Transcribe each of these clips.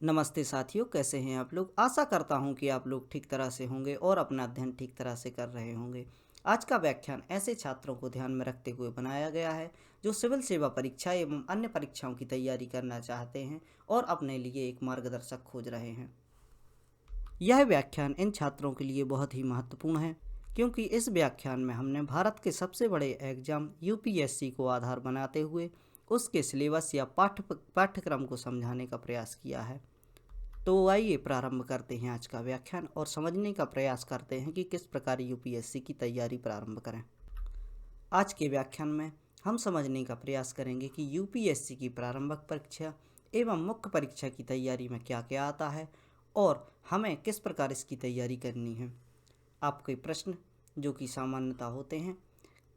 नमस्ते साथियों, कैसे हैं आप लोग। आशा करता हूं कि आप लोग ठीक तरह से होंगे और अपना अध्ययन ठीक तरह से कर रहे होंगे। आज का व्याख्यान ऐसे छात्रों को ध्यान में रखते हुए बनाया गया है जो सिविल सेवा परीक्षा एवं अन्य परीक्षाओं की तैयारी करना चाहते हैं और अपने लिए एक मार्गदर्शक खोज रहे हैं। यह व्याख्यान इन छात्रों के लिए बहुत ही महत्वपूर्ण है क्योंकि इस व्याख्यान में हमने भारत के सबसे बड़े एग्जाम यूपीएससी को आधार बनाते हुए उसके सिलेबस या पाठ्यक्रम को समझाने का प्रयास किया है। तो आइए प्रारंभ करते हैं आज का व्याख्यान और समझने का प्रयास करते हैं कि किस प्रकार यूपीएससी की तैयारी प्रारंभ करें। आज के व्याख्यान में हम समझने का प्रयास करेंगे कि यूपीएससी की प्रारंभिक परीक्षा एवं मुख्य परीक्षा की तैयारी में क्या क्या आता है और हमें किस प्रकार इसकी तैयारी करनी है। आपके प्रश्न जो कि सामान्यतः होते हैं,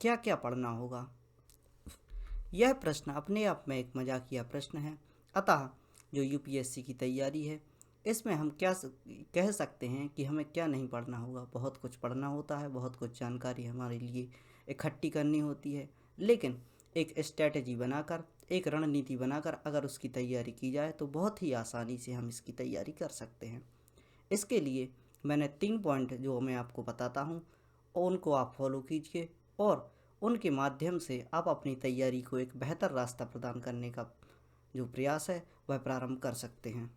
क्या क्या पढ़ना होगा। यह प्रश्न अपने आप में एक मजाकिया प्रश्न है। अतः जो यूपीएससी की तैयारी है इसमें हम कह सकते हैं कि हमें क्या नहीं पढ़ना होगा। बहुत कुछ पढ़ना होता है, बहुत कुछ जानकारी हमारे लिए इकट्ठी करनी होती है, लेकिन एक स्ट्रेटजी बनाकर, एक रणनीति बनाकर अगर उसकी तैयारी की जाए तो बहुत ही आसानी से हम इसकी तैयारी कर सकते हैं। इसके लिए मैंने 3 पॉइंट जो मैं आपको बताता हूँ उनको आप फॉलो कीजिए और उनके माध्यम से आप अपनी तैयारी को एक बेहतर रास्ता प्रदान करने का जो प्रयास है वह प्रारंभ कर सकते हैं।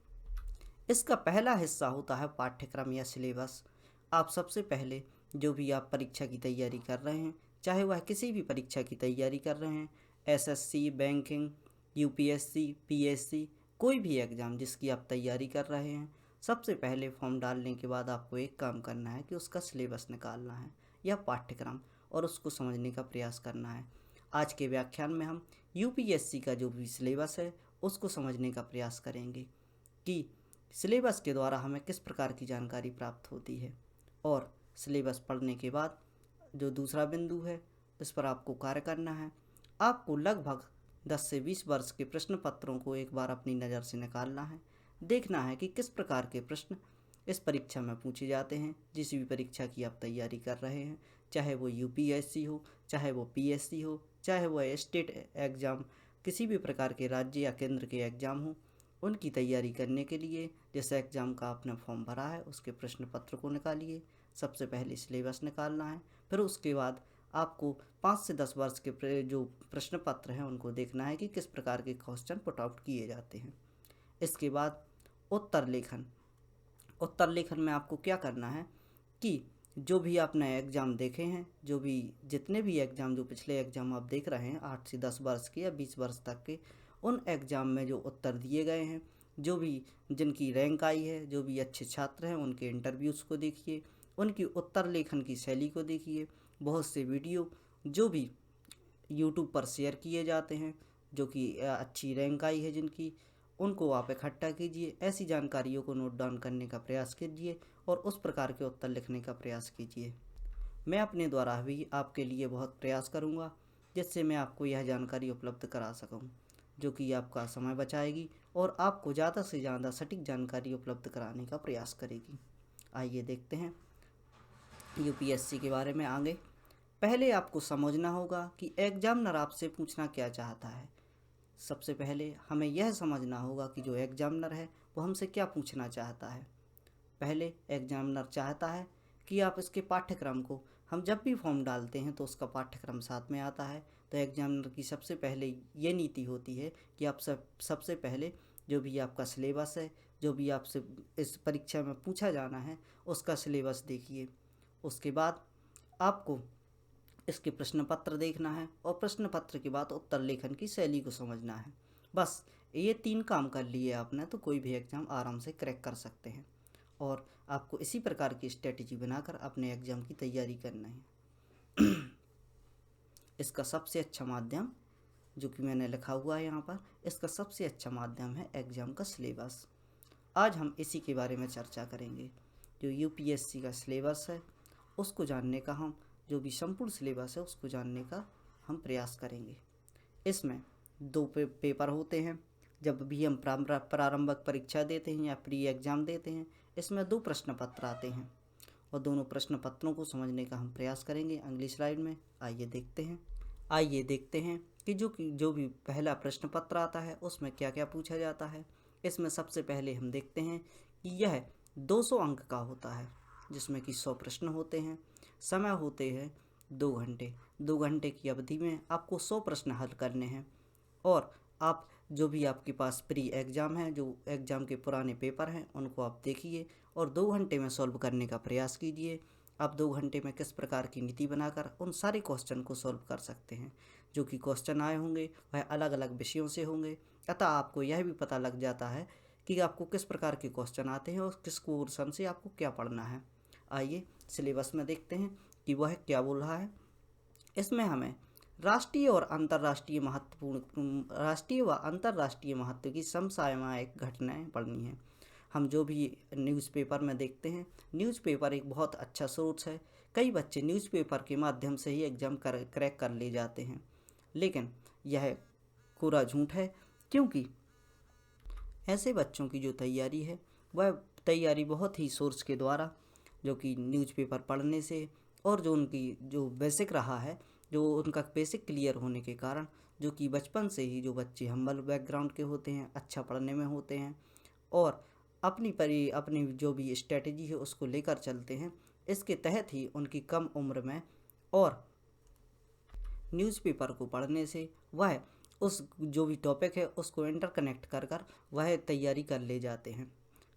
इसका पहला हिस्सा होता है पाठ्यक्रम या सिलेबस। आप सबसे पहले जो भी आप परीक्षा की तैयारी कर रहे हैं, चाहे वह किसी भी परीक्षा की तैयारी कर रहे हैं, एसएससी, बैंकिंग, यूपीएससी, पीएससी, कोई भी एग्ज़ाम जिसकी आप तैयारी कर रहे हैं, सबसे पहले फॉर्म डालने के बाद आपको एक काम करना है कि उसका सिलेबस निकालना है या पाठ्यक्रम और उसको समझने का प्रयास करना है। आज के व्याख्यान में हम यूपीएससी का जो भी सिलेबस है उसको समझने का प्रयास करेंगे कि सिलेबस के द्वारा हमें किस प्रकार की जानकारी प्राप्त होती है और सिलेबस पढ़ने के बाद जो दूसरा बिंदु है इस पर आपको कार्य करना है। आपको लगभग 10 से 20 वर्ष के प्रश्न पत्रों को एक बार अपनी नज़र से निकालना है, देखना है कि किस प्रकार के प्रश्न इस परीक्षा में पूछे जाते हैं। जिस भी परीक्षा की आप तैयारी कर रहे हैं, चाहे वो यूपीएससी हो, चाहे वो पीएससी हो, चाहे वो स्टेट एग्ज़ाम, किसी भी प्रकार के राज्य या केंद्र के एग्ज़ाम हो, उनकी तैयारी करने के लिए जिस एग्ज़ाम का आपने फॉर्म भरा है उसके प्रश्न पत्र को निकालिए। सबसे पहले सिलेबस निकालना है, फिर उसके बाद आपको 5 से 10 वर्ष के जो प्रश्न पत्र हैं उनको देखना है कि किस प्रकार के क्वेश्चन पुट आउट किए जाते हैं। इसके बाद उत्तर लेखन। उत्तर लेखन में आपको क्या करना है कि जो भी आपने एग्ज़ाम देखे हैं, जो भी जितने भी एग्ज़ाम, जो पिछले एग्ज़ाम आप देख रहे हैं 8 से 10 वर्ष के या 20 वर्ष तक के, उन एग्ज़ाम में जो उत्तर दिए गए हैं, जो भी जिनकी रैंक आई है, जो भी अच्छे छात्र हैं उनके इंटरव्यूज़ को देखिए, उनकी उत्तर लेखन की शैली को देखिए। बहुत से वीडियो जो भी यूट्यूब पर शेयर किए जाते हैं, जो कि अच्छी रैंक आई है जिनकी, उनको आप इकट्ठा कीजिए। ऐसी जानकारियों को नोट डाउन करने का प्रयास कीजिए और उस प्रकार के उत्तर लिखने का प्रयास कीजिए। मैं अपने द्वारा भी आपके लिए बहुत प्रयास करूंगा जिससे मैं आपको यह जानकारी उपलब्ध करा सकूं, जो कि आपका समय बचाएगी और आपको ज़्यादा से ज़्यादा सटीक जानकारी उपलब्ध कराने का प्रयास करेगी। आइए देखते हैं यूपीएससी के बारे में आगे। पहले आपको समझना होगा कि एग्जामिनर आपसे पूछना क्या चाहता है। सबसे पहले हमें यह समझना होगा कि जो एग्जामिनर है वो हमसे क्या पूछना चाहता है। पहले एग्जामिनर चाहता है कि आप इसके पाठ्यक्रम को, हम जब भी फॉर्म डालते हैं तो उसका पाठ्यक्रम साथ में आता है, तो एग्जामिनर की सबसे पहले ये नीति होती है कि आप सबसे पहले जो भी आपका सिलेबस है, जो भी आपसे इस परीक्षा में पूछा जाना है उसका सिलेबस देखिए। उसके बाद आपको इसके प्रश्न पत्र देखना है और प्रश्न पत्र के बाद उत्तर लेखन की शैली को समझना है। बस ये 3 काम कर लिए आपने तो कोई भी एग्ज़ाम आराम से क्रैक कर सकते हैं और आपको इसी प्रकार की स्ट्रेटजी बनाकर अपने एग्ज़ाम की तैयारी करना है। इसका सबसे अच्छा माध्यम जो कि मैंने लिखा हुआ है यहाँ पर, इसका सबसे अच्छा माध्यम है एग्ज़ाम का सिलेबस। आज हम इसी के बारे में चर्चा करेंगे। जो यूपीएससी का सिलेबस है उसको जानने का, हम जो भी संपूर्ण सिलेबस है उसको जानने का हम प्रयास करेंगे। इसमें 2 पेपर होते हैं। जब भी हम प्रारंभिक परीक्षा देते हैं या प्री एग्ज़ाम देते हैं, इसमें 2 प्रश्न पत्र आते हैं और दोनों प्रश्न पत्रों को समझने का हम प्रयास करेंगे अगली स्लाइड में। आइए देखते हैं कि जो भी पहला प्रश्न पत्र आता है उसमें क्या क्या पूछा जाता है। इसमें सबसे पहले हम देखते हैं कि यह 200 अंक का होता है, जिसमें कि 100 प्रश्न होते हैं। समय होते हैं 2 घंटे। 2 घंटे की अवधि में आपको 100 प्रश्न हल करने हैं और आप जो भी आपके पास प्री एग्ज़ाम है, जो एग्ज़ाम के पुराने पेपर हैं, उनको आप देखिए और 2 घंटे में सॉल्व करने का प्रयास कीजिए। आप 2 घंटे में किस प्रकार की नीति बनाकर उन सारे क्वेश्चन को सॉल्व कर सकते हैं। जो कि क्वेश्चन आए होंगे वह अलग अलग विषयों से होंगे, अतः आपको यह भी पता लग जाता है कि आपको किस प्रकार के क्वेश्चन आते हैं और किस पोर्शन से आपको क्या पढ़ना है। आइए सिलेबस में देखते हैं कि वह क्या बोल रहा है। इसमें हमें राष्ट्रीय व अंतर्राष्ट्रीय महत्व की समसामयिक घटनाएं पढ़नी है। हम जो भी न्यूज़पेपर में देखते हैं, न्यूज़पेपर एक बहुत अच्छा सोर्स है। कई बच्चे न्यूज़पेपर के माध्यम से ही एग्ज़ाम क्रैक कर ले जाते हैं, लेकिन यह कोरा झूठ है, क्योंकि ऐसे बच्चों की जो तैयारी है वह तैयारी बहुत ही सोर्स के द्वारा, जो कि न्यूज़पेपर पढ़ने से और जो उनकी जो बेसिक रहा है, जो उनका बेसिक क्लियर होने के कारण, जो कि बचपन से ही जो बच्चे हम्बल बैकग्राउंड के होते हैं, अच्छा पढ़ने में होते हैं और अपनी जो भी स्ट्रेटजी है उसको लेकर चलते हैं, इसके तहत ही उनकी कम उम्र में और न्यूज़पेपर को पढ़ने से वह उस जो भी टॉपिक है उसको इंटरकनेक्ट कर कर वह तैयारी कर ले जाते हैं।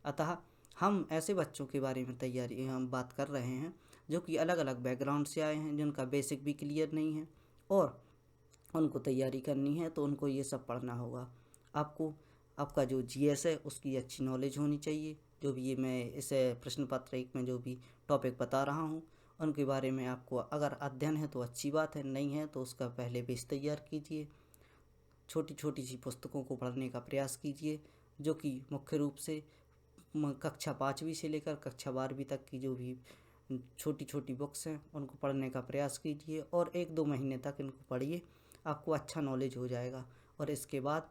अतः हम ऐसे बच्चों के बारे में हम बात कर रहे हैं जो कि अलग अलग बैकग्राउंड से आए हैं, जिनका बेसिक भी क्लियर नहीं है और उनको तैयारी करनी है, तो उनको ये सब पढ़ना होगा। आपको आपका जो जीएस है उसकी अच्छी नॉलेज होनी चाहिए। जो भी ये मैं इस प्रश्न पत्र एक में जो भी टॉपिक बता रहा हूँ उनके बारे में आपको अगर अध्ययन है तो अच्छी बात है, नहीं है तो उसका पहले बेस तैयार कीजिए। छोटी छोटी सी पुस्तकों को पढ़ने का प्रयास कीजिए, जो कि मुख्य रूप से कक्षा 5वीं से लेकर कक्षा 12वीं तक की जो भी छोटी छोटी बुक्स हैं उनको पढ़ने का प्रयास कीजिए और 1-2 महीने तक इनको पढ़िए, आपको अच्छा नॉलेज हो जाएगा। और इसके बाद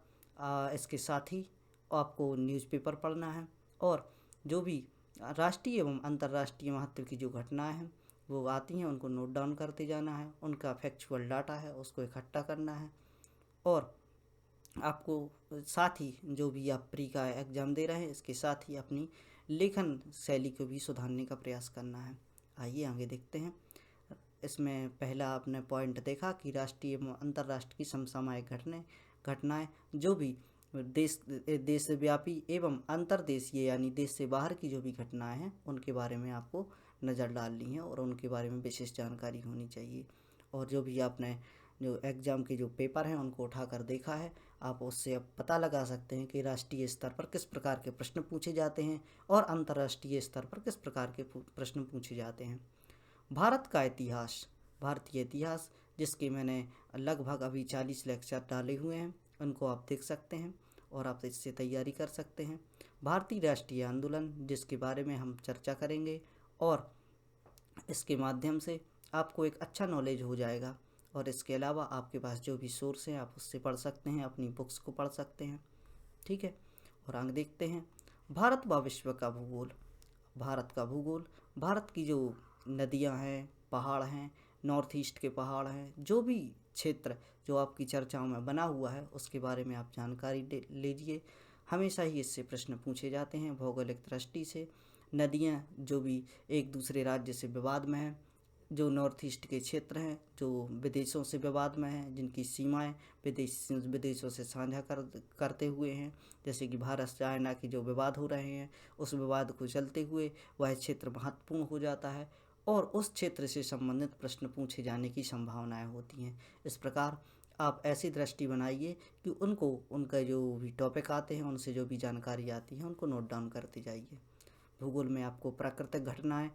इसके साथ ही आपको न्यूज़पेपर पढ़ना है और जो भी राष्ट्रीय एवं अंतर्राष्ट्रीय महत्व की जो घटनाएं हैं वो आती हैं उनको नोट डाउन करते जाना है, उनका फैक्चुअल डाटा है उसको इकट्ठा करना है और आपको साथ ही जो भी आप प्री का एग्ज़ाम दे रहे हैं इसके साथ ही अपनी लेखन शैली को भी सुधारने का प्रयास करना है। आइए आगे देखते हैं। इसमें पहला आपने पॉइंट देखा कि राष्ट्रीय एवं अंतर्राष्ट्रीय समसामयिक घटनाएं जो भी देशव्यापी एवं अंतर्देशीय यानी देश से बाहर की जो भी घटनाएं हैं उनके बारे में आपको नज़र डालनी है और उनके बारे में विशेष जानकारी होनी चाहिए। और जो भी आपने जो एग्ज़ाम के जो पेपर हैं उनको उठाकर देखा है, आप उससे अब पता लगा सकते हैं कि राष्ट्रीय स्तर पर किस प्रकार के प्रश्न पूछे जाते हैं और अंतर्राष्ट्रीय स्तर पर किस प्रकार के प्रश्न पूछे जाते हैं। भारत का इतिहास, भारतीय इतिहास, जिसके मैंने लगभग अभी 40 लेक्चर डाले हुए हैं, उनको आप देख सकते हैं और आप इससे तैयारी कर सकते हैं। भारतीय राष्ट्रीय आंदोलन, जिसके बारे में हम चर्चा करेंगे और इसके माध्यम से आपको एक अच्छा नॉलेज हो जाएगा। और इसके अलावा आपके पास जो भी सोर्स हैं आप उससे पढ़ सकते हैं, अपनी बुक्स को पढ़ सकते हैं, ठीक है। और आगे देखते हैं भारत व विश्व का भूगोल। भारत का भूगोल, भारत की जो नदियां हैं, पहाड़ हैं, नॉर्थ ईस्ट के पहाड़ हैं, जो भी क्षेत्र जो आपकी चर्चाओं में बना हुआ है उसके बारे में आप जानकारी लीजिए। हमेशा ही इससे प्रश्न पूछे जाते हैं भौगोलिक दृष्टि से। नदियां जो भी एक दूसरे राज्य से विवाद में हैं, जो नॉर्थ ईस्ट के क्षेत्र हैं जो विदेशों से विवाद में हैं, जिनकी सीमाएं विदेशों से साझा करते हुए हैं, जैसे कि भारत चाइना के जो विवाद हो रहे हैं उस विवाद को चलते हुए वह क्षेत्र महत्वपूर्ण हो जाता है और उस क्षेत्र से संबंधित प्रश्न पूछे जाने की संभावनाएं होती हैं। इस प्रकार आप ऐसी दृष्टि बनाइए कि उनका जो भी टॉपिक आते हैं उनसे जो भी जानकारी आती है उनको नोट डाउन करते जाइए। भूगोल में आपको प्राकृतिक घटनाएं,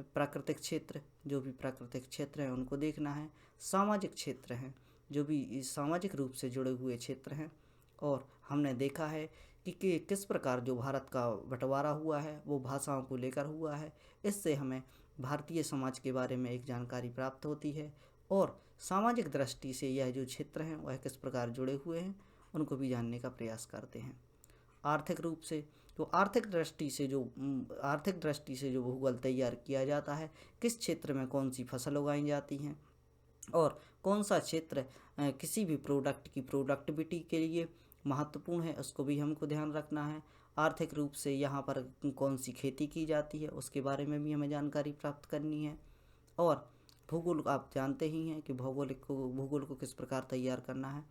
प्राकृतिक क्षेत्र, जो भी प्राकृतिक क्षेत्र हैं उनको देखना है। सामाजिक क्षेत्र हैं, जो भी सामाजिक रूप से जुड़े हुए क्षेत्र हैं, और हमने देखा है कि किस प्रकार जो भारत का बंटवारा हुआ है वो भाषाओं को लेकर हुआ है। इससे हमें भारतीय समाज के बारे में एक जानकारी प्राप्त होती है और सामाजिक दृष्टि से यह जो क्षेत्र हैं वह किस प्रकार जुड़े हुए हैं उनको भी जानने का प्रयास करते हैं। आर्थिक रूप से तो आर्थिक दृष्टि से जो भूगोल तैयार किया जाता है, किस क्षेत्र में कौन सी फसल उगाई जाती हैं और कौन सा क्षेत्र किसी भी प्रोडक्ट की प्रोडक्टिविटी के लिए महत्वपूर्ण है, उसको भी हमको ध्यान रखना है। आर्थिक रूप से यहाँ पर कौन सी खेती की जाती है उसके बारे में भी हमें जानकारी प्राप्त करनी है। और भूगोल आप जानते ही हैं कि भूगोल को किस प्रकार तैयार करना है।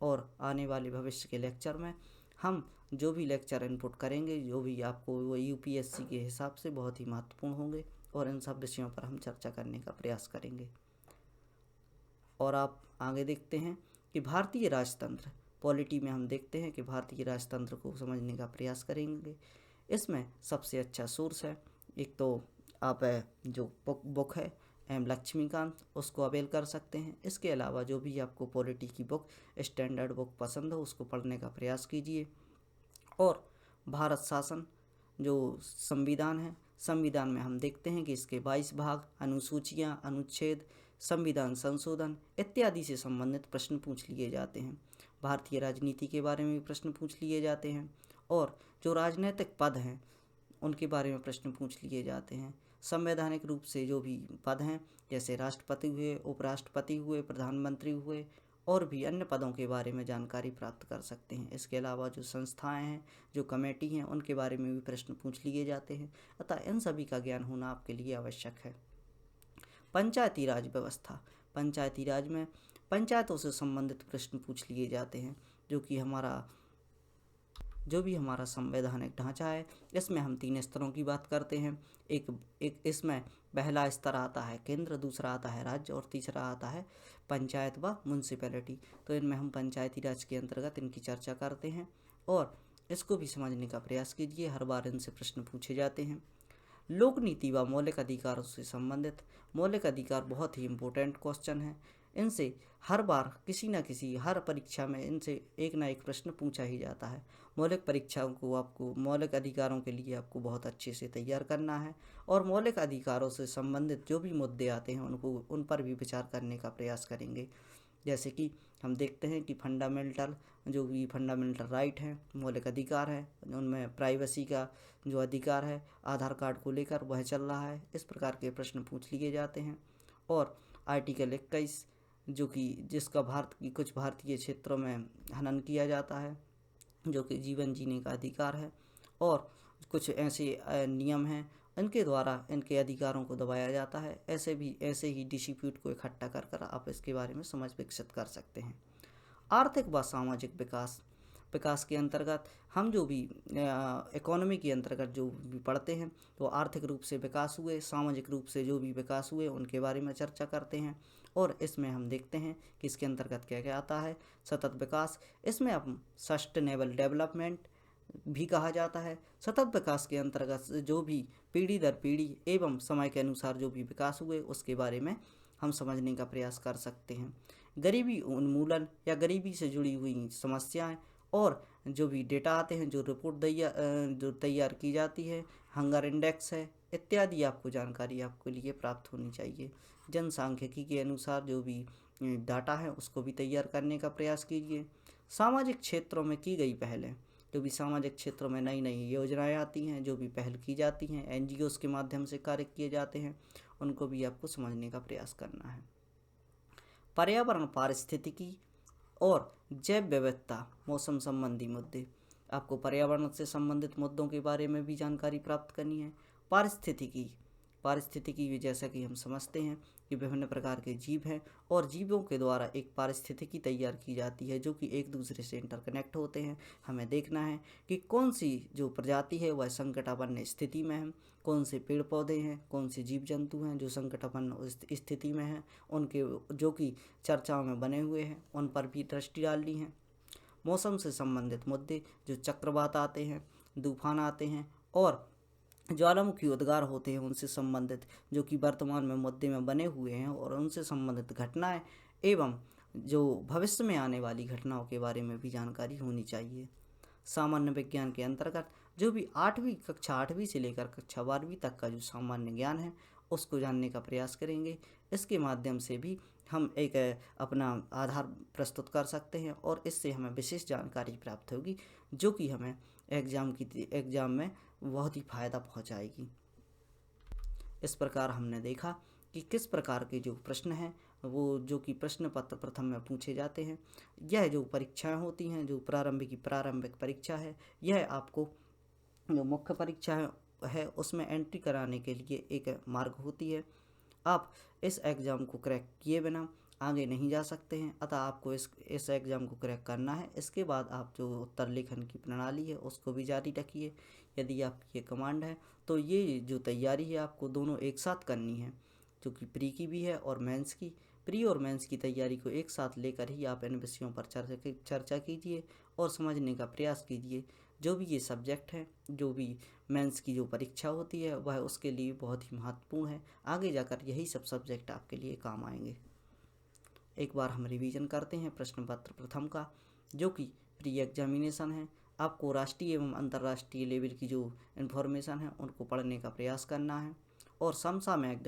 और आने वाले भविष्य के लेक्चर में हम जो भी लेक्चर इनपुट करेंगे, जो भी आपको वो यूपीएससी के हिसाब से बहुत ही महत्वपूर्ण होंगे, और इन सब विषयों पर हम चर्चा करने का प्रयास करेंगे। और आप आगे देखते हैं कि भारतीय राजतंत्र पॉलिटी में हम देखते हैं कि भारतीय राजतंत्र को समझने का प्रयास करेंगे। इसमें सबसे अच्छा सोर्स है, एक तो आप जो बुक है एम लक्ष्मीकांत, उसको अवेल कर सकते हैं। इसके अलावा जो भी आपको पॉलिटी की बुक, स्टैंडर्ड बुक पसंद हो उसको पढ़ने का प्रयास कीजिए। और भारत शासन जो संविधान है, संविधान में हम देखते हैं कि इसके 22 भाग, अनुसूचियाँ, अनुच्छेद, संविधान संशोधन इत्यादि से संबंधित प्रश्न पूछ लिए जाते हैं। भारतीय राजनीति के बारे में भी प्रश्न पूछ लिए जाते हैं, और जो राजनीतिक पद हैं उनके बारे में प्रश्न पूछ लिए जाते हैं। संवैधानिक रूप से जो भी पद हैं, जैसे राष्ट्रपति हुए, उपराष्ट्रपति हुए, प्रधानमंत्री हुए, और भी अन्य पदों के बारे में जानकारी प्राप्त कर सकते हैं। इसके अलावा जो संस्थाएं हैं, जो कमेटी हैं, उनके बारे में भी प्रश्न पूछ लिए जाते हैं। अतः इन सभी का ज्ञान होना आपके लिए आवश्यक है। पंचायती राज व्यवस्था, पंचायती राज में पंचायतों से संबंधित प्रश्न पूछ लिए जाते हैं, जो भी हमारा संवैधानिक ढांचा है। इसमें हम 3 स्तरों की बात करते हैं। एक इसमें पहला स्तर आता है केंद्र, दूसरा आता है राज्य, और तीसरा आता है पंचायत व म्यूनसिपैलिटी। तो इनमें हम पंचायती राज के अंतर्गत इनकी चर्चा करते हैं, और इसको भी समझने का प्रयास कीजिए, हर बार इनसे प्रश्न पूछे जाते हैं। लोक नीति व मौलिक अधिकारों से संबंधित मौलिक अधिकार बहुत ही इम्पोर्टेंट क्वेश्चन है। इनसे हर बार किसी न किसी हर परीक्षा में इनसे एक ना एक प्रश्न पूछा ही जाता है। मौलिक परीक्षाओं को आपको मौलिक अधिकारों के लिए आपको बहुत अच्छे से तैयार करना है, और मौलिक अधिकारों से संबंधित जो भी मुद्दे आते हैं उन पर भी विचार करने का प्रयास करेंगे। जैसे कि हम देखते हैं कि फंडामेंटल राइट हैं, मौलिक अधिकार है, उनमें प्राइवेसी का जो अधिकार है आधार कार्ड को लेकर वह चल रहा है। इस प्रकार के प्रश्न पूछ लिए जाते हैं। और आर्टिकल 21 जिसका भारत की कुछ भारतीय क्षेत्रों में हनन किया जाता है, जो कि जीवन जीने का अधिकार है, और कुछ ऐसे नियम हैं इनके द्वारा इनके अधिकारों को दबाया जाता है। ऐसे ही डिस्प्यूट को इकट्ठा कर आप इसके बारे में समझ विकसित कर सकते हैं। आर्थिक व सामाजिक विकास के अंतर्गत हम जो भी इकोनॉमी के अंतर्गत जो भी पढ़ते हैं, तो आर्थिक रूप से विकास हुए, सामाजिक रूप से जो भी विकास हुए उनके बारे में चर्चा करते हैं। और इसमें हम देखते हैं कि इसके अंतर्गत क्या क्या आता है। सतत विकास, इसमें हम सस्टेनेबल डेवलपमेंट भी कहा जाता है। सतत विकास के अंतर्गत जो भी पीढ़ी दर पीढ़ी एवं समय के अनुसार जो भी विकास हुए उसके बारे में हम समझने का प्रयास कर सकते हैं। गरीबी उन्मूलन या गरीबी से जुड़ी हुई समस्याएं और जो भी डेटा आते हैं, जो रिपोर्ट जो तैयार की जाती है, हंगर इंडेक्स है इत्यादि आपको जानकारी आपके लिए प्राप्त होनी चाहिए। जनसांख्यिकी के अनुसार जो भी डाटा है उसको भी तैयार करने का प्रयास कीजिए। सामाजिक क्षेत्रों में की गई पहलें, जो भी सामाजिक क्षेत्रों में नई नई योजनाएं आती हैं, जो भी पहल की जाती हैं, एनजीओस के माध्यम से कार्य किए जाते हैं, उनको भी आपको समझने का प्रयास करना है। पर्यावरण, पारिस्थितिकी और जैव विविधता, मौसम संबंधी मुद्दे, आपको पर्यावरण से संबंधित मुद्दों के बारे में भी जानकारी प्राप्त करनी है। पारिस्थितिकी भी जैसा कि हम समझते हैं कि विभिन्न प्रकार के जीव हैं, और जीवों के द्वारा एक पारिस्थितिकी तैयार की जाती है जो कि एक दूसरे से इंटरकनेक्ट होते हैं। हमें देखना है कि कौन सी जो प्रजाति है वह संकटापन्न स्थिति में है, कौन से पेड़ पौधे हैं, कौन से जीव जंतु हैं जो संकटापन्न स्थिति में हैं, उनके जो कि चर्चाओं में बने हुए हैं उन पर भी दृष्टि डालनी है। मौसम से संबंधित मुद्दे, जो चक्रवात आते हैं, तूफान आते हैं, और ज्वालामुखी उद्गार होते हैं, उनसे संबंधित जो कि वर्तमान में मुद्दे में बने हुए हैं, और उनसे संबंधित घटनाएं एवं जो भविष्य में आने वाली घटनाओं के बारे में भी जानकारी होनी चाहिए। सामान्य विज्ञान के अंतर्गत जो भी 8वीं से लेकर कक्षा 12वीं तक का जो सामान्य ज्ञान है उसको जानने का प्रयास करेंगे। इसके माध्यम से भी हम एक अपना आधार प्रस्तुत कर सकते हैं, और इससे हमें विशेष जानकारी प्राप्त होगी जो कि हमें एग्ज़ाम में बहुत ही फ़ायदा पहुंचाएगी। इस प्रकार हमने देखा कि किस प्रकार के जो प्रश्न हैं वो जो कि प्रश्न पत्र प्रथम में पूछे जाते हैं। यह जो परीक्षाएं होती हैं, जो प्रारंभिक परीक्षा है, यह आपको जो मुख्य परीक्षा है उसमें एंट्री कराने के लिए एक मार्ग होती है। आप इस एग्ज़ाम को क्रैक किए बिना आगे नहीं जा सकते हैं, अतः आपको इस एग्ज़ाम को क्रैक करना है। इसके बाद आप जो उत्तर लेखन की प्रणाली है उसको भी जारी रखिए। यदि आपकी ये कमांड है तो ये जो तैयारी है आपको दोनों एक साथ करनी है, जो कि प्री की भी है और मेंस की। प्री और मेंस की तैयारी को एक साथ लेकर ही आप इन विषयों पर चर्चा कीजिए और समझने का प्रयास कीजिए। जो भी ये सब्जेक्ट है, जो भी मेंस की जो परीक्षा होती है वह उसके लिए बहुत ही महत्वपूर्ण है। आगे जाकर यही सब सब्जेक्ट आपके लिए काम आएंगे। एक बार हम रिवीजन करते हैं प्रश्न पत्र प्रथम का, जो कि प्री एग्जामिनेशन है। आपको राष्ट्रीय एवं अंतर्राष्ट्रीय लेवल की जो इन्फॉर्मेशन है उनको पढ़ने का प्रयास करना है, और समसामयिक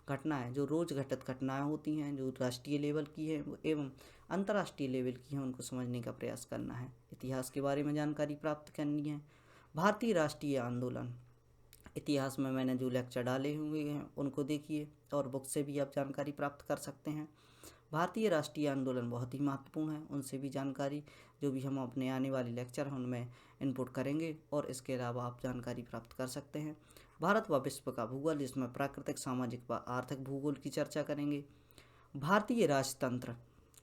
घटनाएं जो रोज घटित घटनाएं होती हैं जो राष्ट्रीय लेवल की है एवं अंतर्राष्ट्रीय लेवल की हैं उनको समझने का प्रयास करना है। इतिहास के बारे में जानकारी प्राप्त करनी है। भारतीय राष्ट्रीय आंदोलन, इतिहास में मैंने जो लेक्चर डाले हुए हैं उनको देखिए और बुक से भी आप जानकारी प्राप्त कर सकते हैं। भारतीय राष्ट्रीय आंदोलन बहुत ही महत्वपूर्ण है, उनसे भी जानकारी जो भी हम अपने आने वाले लेक्चर हैं उनमें इनपुट करेंगे, और इसके अलावा आप जानकारी प्राप्त कर सकते हैं। भारत व विश्व का भूगोल, जिसमें प्राकृतिक, सामाजिक व आर्थिक भूगोल की चर्चा करेंगे। भारतीय राजतंत्र,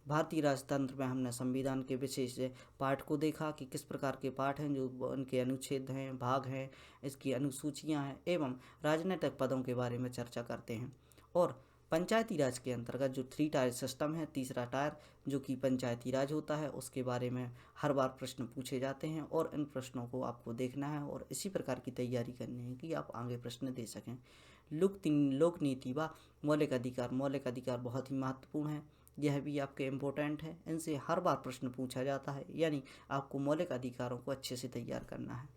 भारतीय राजतंत्र में हमने संविधान के विशेष पाठ को देखा कि किस प्रकार के पाठ हैं, जो उनके अनुच्छेद हैं, भाग हैं, इसकी अनुसूचियां हैं, एवं राजनीतिक पदों के बारे में चर्चा करते हैं। और पंचायती राज के अंतर्गत जो 3 टायर सिस्टम है, तीसरा टायर जो कि पंचायती राज होता है, उसके बारे में हर बार प्रश्न पूछे जाते हैं और इन प्रश्नों को आपको देखना है और इसी प्रकार की तैयारी करनी है कि आप आगे प्रश्न दे सकें। लोक नीति व मौलिक अधिकार, मौलिक अधिकार बहुत ही महत्वपूर्ण है, यह भी आपके इम्पोर्टेंट है, इनसे हर बार प्रश्न पूछा जाता है, यानी आपको मौलिक अधिकारों को अच्छे से तैयार करना है।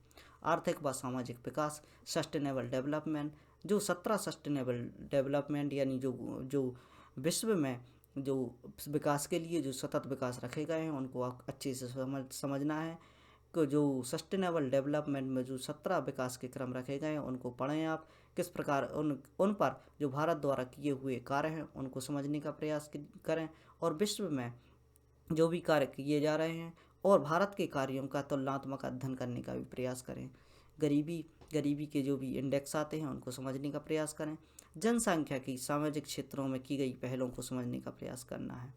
आर्थिक व सामाजिक विकास, सस्टेनेबल डेवलपमेंट, जो 17 सस्टेनेबल डेवलपमेंट यानी जो विश्व में जो विकास के लिए जो सतत विकास रखे गए हैं उनको आप अच्छे से समझना है। कि जो सस्टेनेबल डेवलपमेंट में जो 17 विकास के क्रम रखे गए हैं उनको पढ़ें आप, किस प्रकार उन पर जो भारत द्वारा किए हुए कार्य हैं उनको समझने का प्रयास करें, और विश्व में जो भी कार्य किए जा रहे हैं और भारत के कार्यों का तुलनात्मक अध्ययन करने का भी प्रयास करें। गरीबी के जो भी इंडेक्स आते हैं उनको समझने का प्रयास करें। जनसंख्या की सामाजिक क्षेत्रों में की गई पहलों को समझने का प्रयास करना है।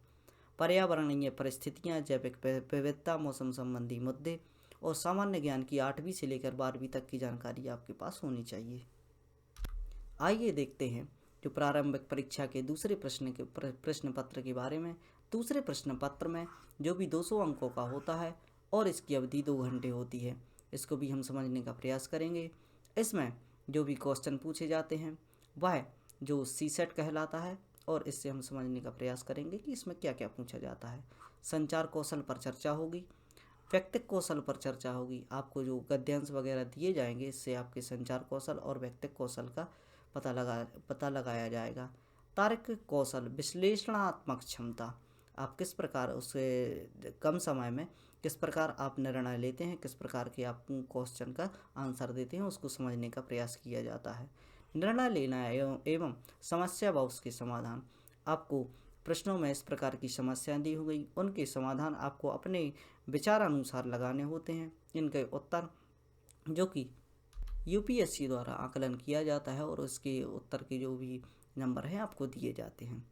पर्यावरणीय परिस्थितियाँ, जैविक विविधता, मौसम संबंधी मुद्दे और सामान्य ज्ञान की 8वीं से लेकर 12वीं तक की जानकारी आपके पास होनी चाहिए। आइए देखते हैं जो प्रारंभिक परीक्षा के दूसरे प्रश्न पत्र के बारे में। दूसरे प्रश्न पत्र में जो भी 200 अंकों का होता है और इसकी अवधि 2 घंटे होती है, इसको भी हम समझने का प्रयास करेंगे। इसमें जो भी क्वेश्चन पूछे जाते हैं वह जो सीसेट कहलाता है, और इससे हम समझने का प्रयास करेंगे कि इसमें क्या क्या पूछा जाता है। संचार कौशल पर चर्चा होगी, व्यक्तिक कौशल पर चर्चा होगी। आपको जो गद्यांश वगैरह दिए जाएंगे इससे आपके संचार कौशल और व्यक्तिक कौशल का पता लगाया जाएगा। तार्किक कौशल, विश्लेषणात्मक क्षमता, आप किस प्रकार उससे कम समय में किस प्रकार आप निर्णय लेते हैं, किस प्रकार के आप क्वेश्चन का आंसर देते हैं, उसको समझने का प्रयास किया जाता है। निर्णय लेना एवं समस्या व उसके समाधान, आपको प्रश्नों में इस प्रकार की समस्याएं दी हो गई, उनके समाधान आपको अपने विचार अनुसार लगाने होते हैं। इनके उत्तर जो कि यूपीएससी द्वारा आकलन किया जाता है और उसके उत्तर के जो भी नंबर हैं आपको दिए जाते हैं।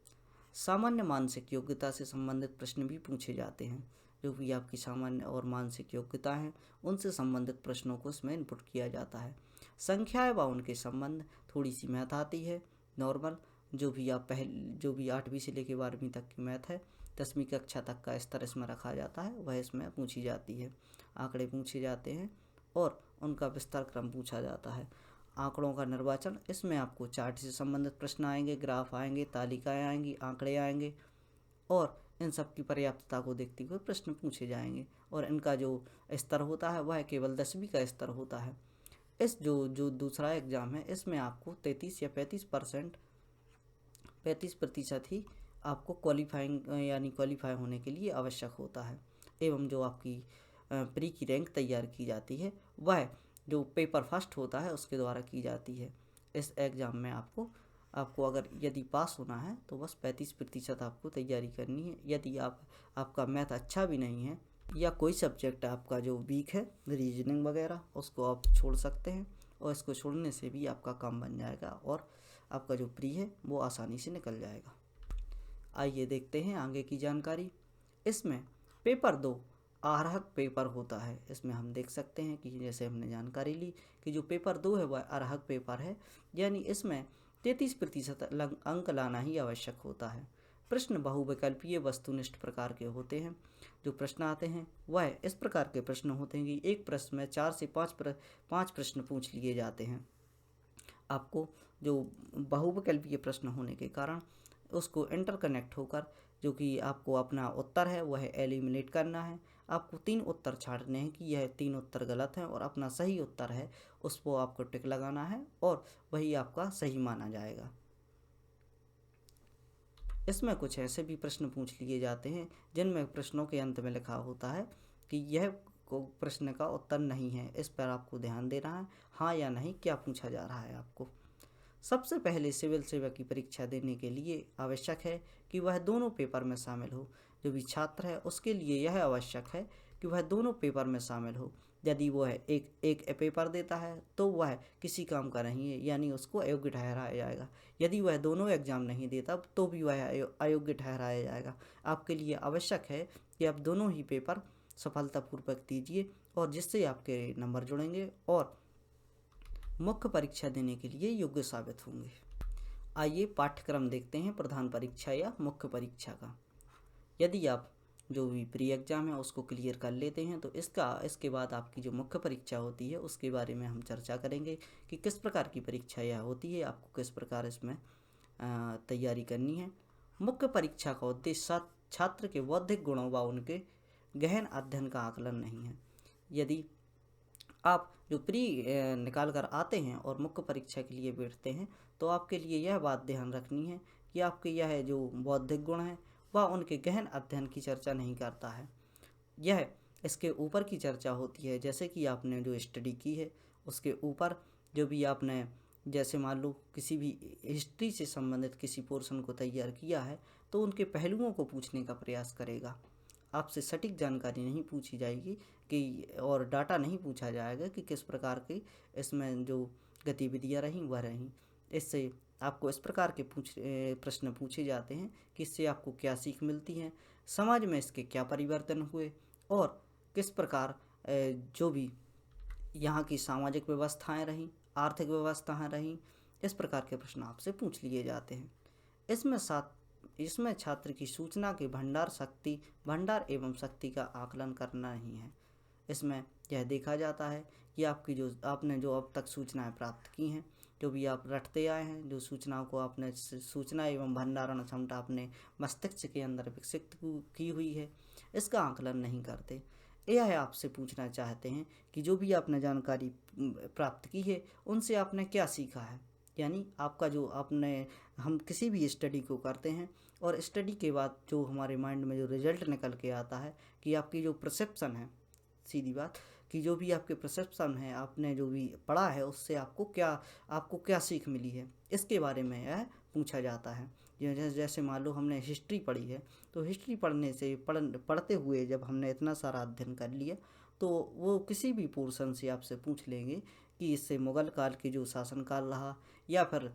सामान्य मानसिक योग्यता से संबंधित प्रश्न भी पूछे जाते हैं, जो भी आपकी सामान्य और मानसिक योग्यता हैं उनसे संबंधित प्रश्नों को इसमें इनपुट किया जाता है। संख्याएं व उनके संबंध, थोड़ी सी मैथ आती है नॉर्मल, जो भी 8वीं से लेकर 12वीं तक की मैथ है, 10वीं कक्षा तक का स्तर इसमें रखा जाता है, वह इसमें पूछी जाती है। आंकड़े पूछे जाते हैं और उनका विस्तार क्रम पूछा जाता है। आंकड़ों का निर्वाचन, इसमें आपको चार्ट से संबंधित प्रश्न आएंगे, ग्राफ आएंगे, तालिकाएं आएंगी, आंकड़े आएंगे, और इन सब की पर्याप्तता को देखते हुए प्रश्न पूछे जाएंगे। और इनका जो स्तर होता है वह केवल 10वीं का स्तर होता है। इस जो दूसरा एग्ज़ाम है इसमें आपको 33 या 35% ही आपको क्वालिफाई होने के लिए आवश्यक होता है। एवं जो आपकी प्री की रैंक तैयार की जाती है वह जो पेपर फर्स्ट होता है उसके द्वारा की जाती है। इस एग्ज़ाम में आपको आपको अगर यदि पास होना है तो बस 35% आपको तैयारी करनी है। यदि आपका मैथ अच्छा भी नहीं है या कोई सब्जेक्ट आपका जो वीक है, रीजनिंग वगैरह, उसको आप छोड़ सकते हैं और इसको छोड़ने से भी आपका काम बन जाएगा और आपका जो प्री है वो आसानी से निकल जाएगा। आइए देखते हैं आगे की जानकारी। इसमें पेपर 2 अर्हक पेपर होता है। इसमें हम देख सकते हैं कि जैसे हमने जानकारी ली कि जो पेपर 2 है वह अर्हक पेपर है, यानी इसमें 33% अंक लाना ही आवश्यक होता है। प्रश्न बहुविकल्पीय वस्तुनिष्ठ प्रकार के होते हैं। जो प्रश्न आते हैं वह इस प्रकार के प्रश्न होते हैं कि एक प्रश्न में 4 से 5 प्रश्न पूछ लिए जाते हैं। आपको जो बहुविकल्पीय प्रश्न होने के कारण उसको इंटरकनेक्ट होकर जो कि आपको अपना उत्तर है वह एलिमिनेट करना है। आपको 3 उत्तर छाड़ने हैं कि यह 3 उत्तर गलत हैं और अपना सही उत्तर है उसको आपको टिक लगाना है और वही आपका सही माना जाएगा। इसमें कुछ ऐसे भी प्रश्न पूछ लिए जाते हैं जिनमें प्रश्नों के अंत में लिखा होता है कि यह प्रश्न का उत्तर नहीं है। इस पर आपको ध्यान देना है, हाँ या नहीं क्या पूछा जा रहा है आपको। सबसे पहले सिविल सेवा की परीक्षा देने के लिए आवश्यक है कि वह दोनों पेपर में शामिल हो। जो भी छात्र है उसके लिए यह आवश्यक है कि वह दोनों पेपर में शामिल हो। यदि वह एक पेपर देता है तो वह किसी काम का नहीं है, यानी उसको अयोग्य ठहराया जाएगा। यदि वह दोनों एग्जाम नहीं देता तो भी वह अयोग्य ठहराया जाएगा। आपके लिए आवश्यक है कि आप दोनों ही पेपर सफलतापूर्वक दीजिए और जिससे आपके नंबर जुड़ेंगे और मुख्य परीक्षा देने के लिए योग्य साबित होंगे। आइए पाठ्यक्रम देखते हैं प्रधान परीक्षा या मुख्य परीक्षा का। यदि आप जो भी प्री एग्जाम है उसको क्लियर कर लेते हैं तो इसके बाद आपकी जो मुख्य परीक्षा होती है उसके बारे में हम चर्चा करेंगे कि किस प्रकार की परीक्षा यह होती है, आपको किस प्रकार इसमें तैयारी करनी है। मुख्य परीक्षा का उद्देश्य छात्र के बौद्धिक गुणों व उनके गहन अध्ययन का आकलन नहीं है। यदि आप जो प्री निकाल कर आते हैं और मुख्य परीक्षा के लिए बैठते हैं तो आपके लिए यह बात ध्यान रखनी है कि आपके यह जो बौद्धिक गुण हैं वह उनके गहन अध्ययन की चर्चा नहीं करता है। यह इसके ऊपर की चर्चा होती है, जैसे कि आपने जो स्टडी की है उसके ऊपर जो भी आपने, जैसे मान लो किसी भी हिस्ट्री से संबंधित किसी पोर्शन को तैयार किया है तो उनके पहलुओं को पूछने का प्रयास करेगा। आपसे सटीक जानकारी नहीं पूछी जाएगी कि और डाटा नहीं पूछा जाएगा कि किस प्रकार की इसमें जो गतिविधियां रहीं वह रहीं। इससे आपको इस प्रकार के प्रश्न पूछे जाते हैं कि इससे आपको क्या सीख मिलती है, समाज में इसके क्या परिवर्तन हुए और किस प्रकार जो भी यहाँ की सामाजिक व्यवस्थाएं रहीं, आर्थिक व्यवस्थाएं रहीं, इस प्रकार के प्रश्न आपसे पूछ लिए जाते हैं। इसमें छात्र की सूचना के भंडार एवं शक्ति का आकलन करना नहीं है। इसमें यह देखा जाता है कि आपने जो अब तक सूचनाएं प्राप्त की हैं, जो भी आप रटते आए हैं, जो सूचनाओं को आपने सूचना एवं भंडारण क्षमता अपने मस्तिष्क के अंदर विकसित की हुई है, इसका आकलन नहीं करते। यह आपसे पूछना चाहते हैं कि जो भी आपने जानकारी प्राप्त की है उनसे आपने क्या सीखा है। यानी आपका जो हम किसी भी स्टडी को करते हैं और स्टडी के बाद जो हमारे माइंड में जो रिजल्ट निकल के आता है कि आपकी जो परसेप्शन है, सीधी बात कि जो भी आपके परसेप्शन है, आपने जो भी पढ़ा है उससे आपको क्या सीख मिली है, इसके बारे में यह पूछा जाता है। जैसे मान लो हमने हिस्ट्री पढ़ी है तो हिस्ट्री पढ़ते हुए जब हमने इतना सारा अध्ययन कर लिया तो वो किसी भी पोर्शन से आपसे पूछ लेंगे कि इससे मुगल काल की जो शासनकाल रहा या फिर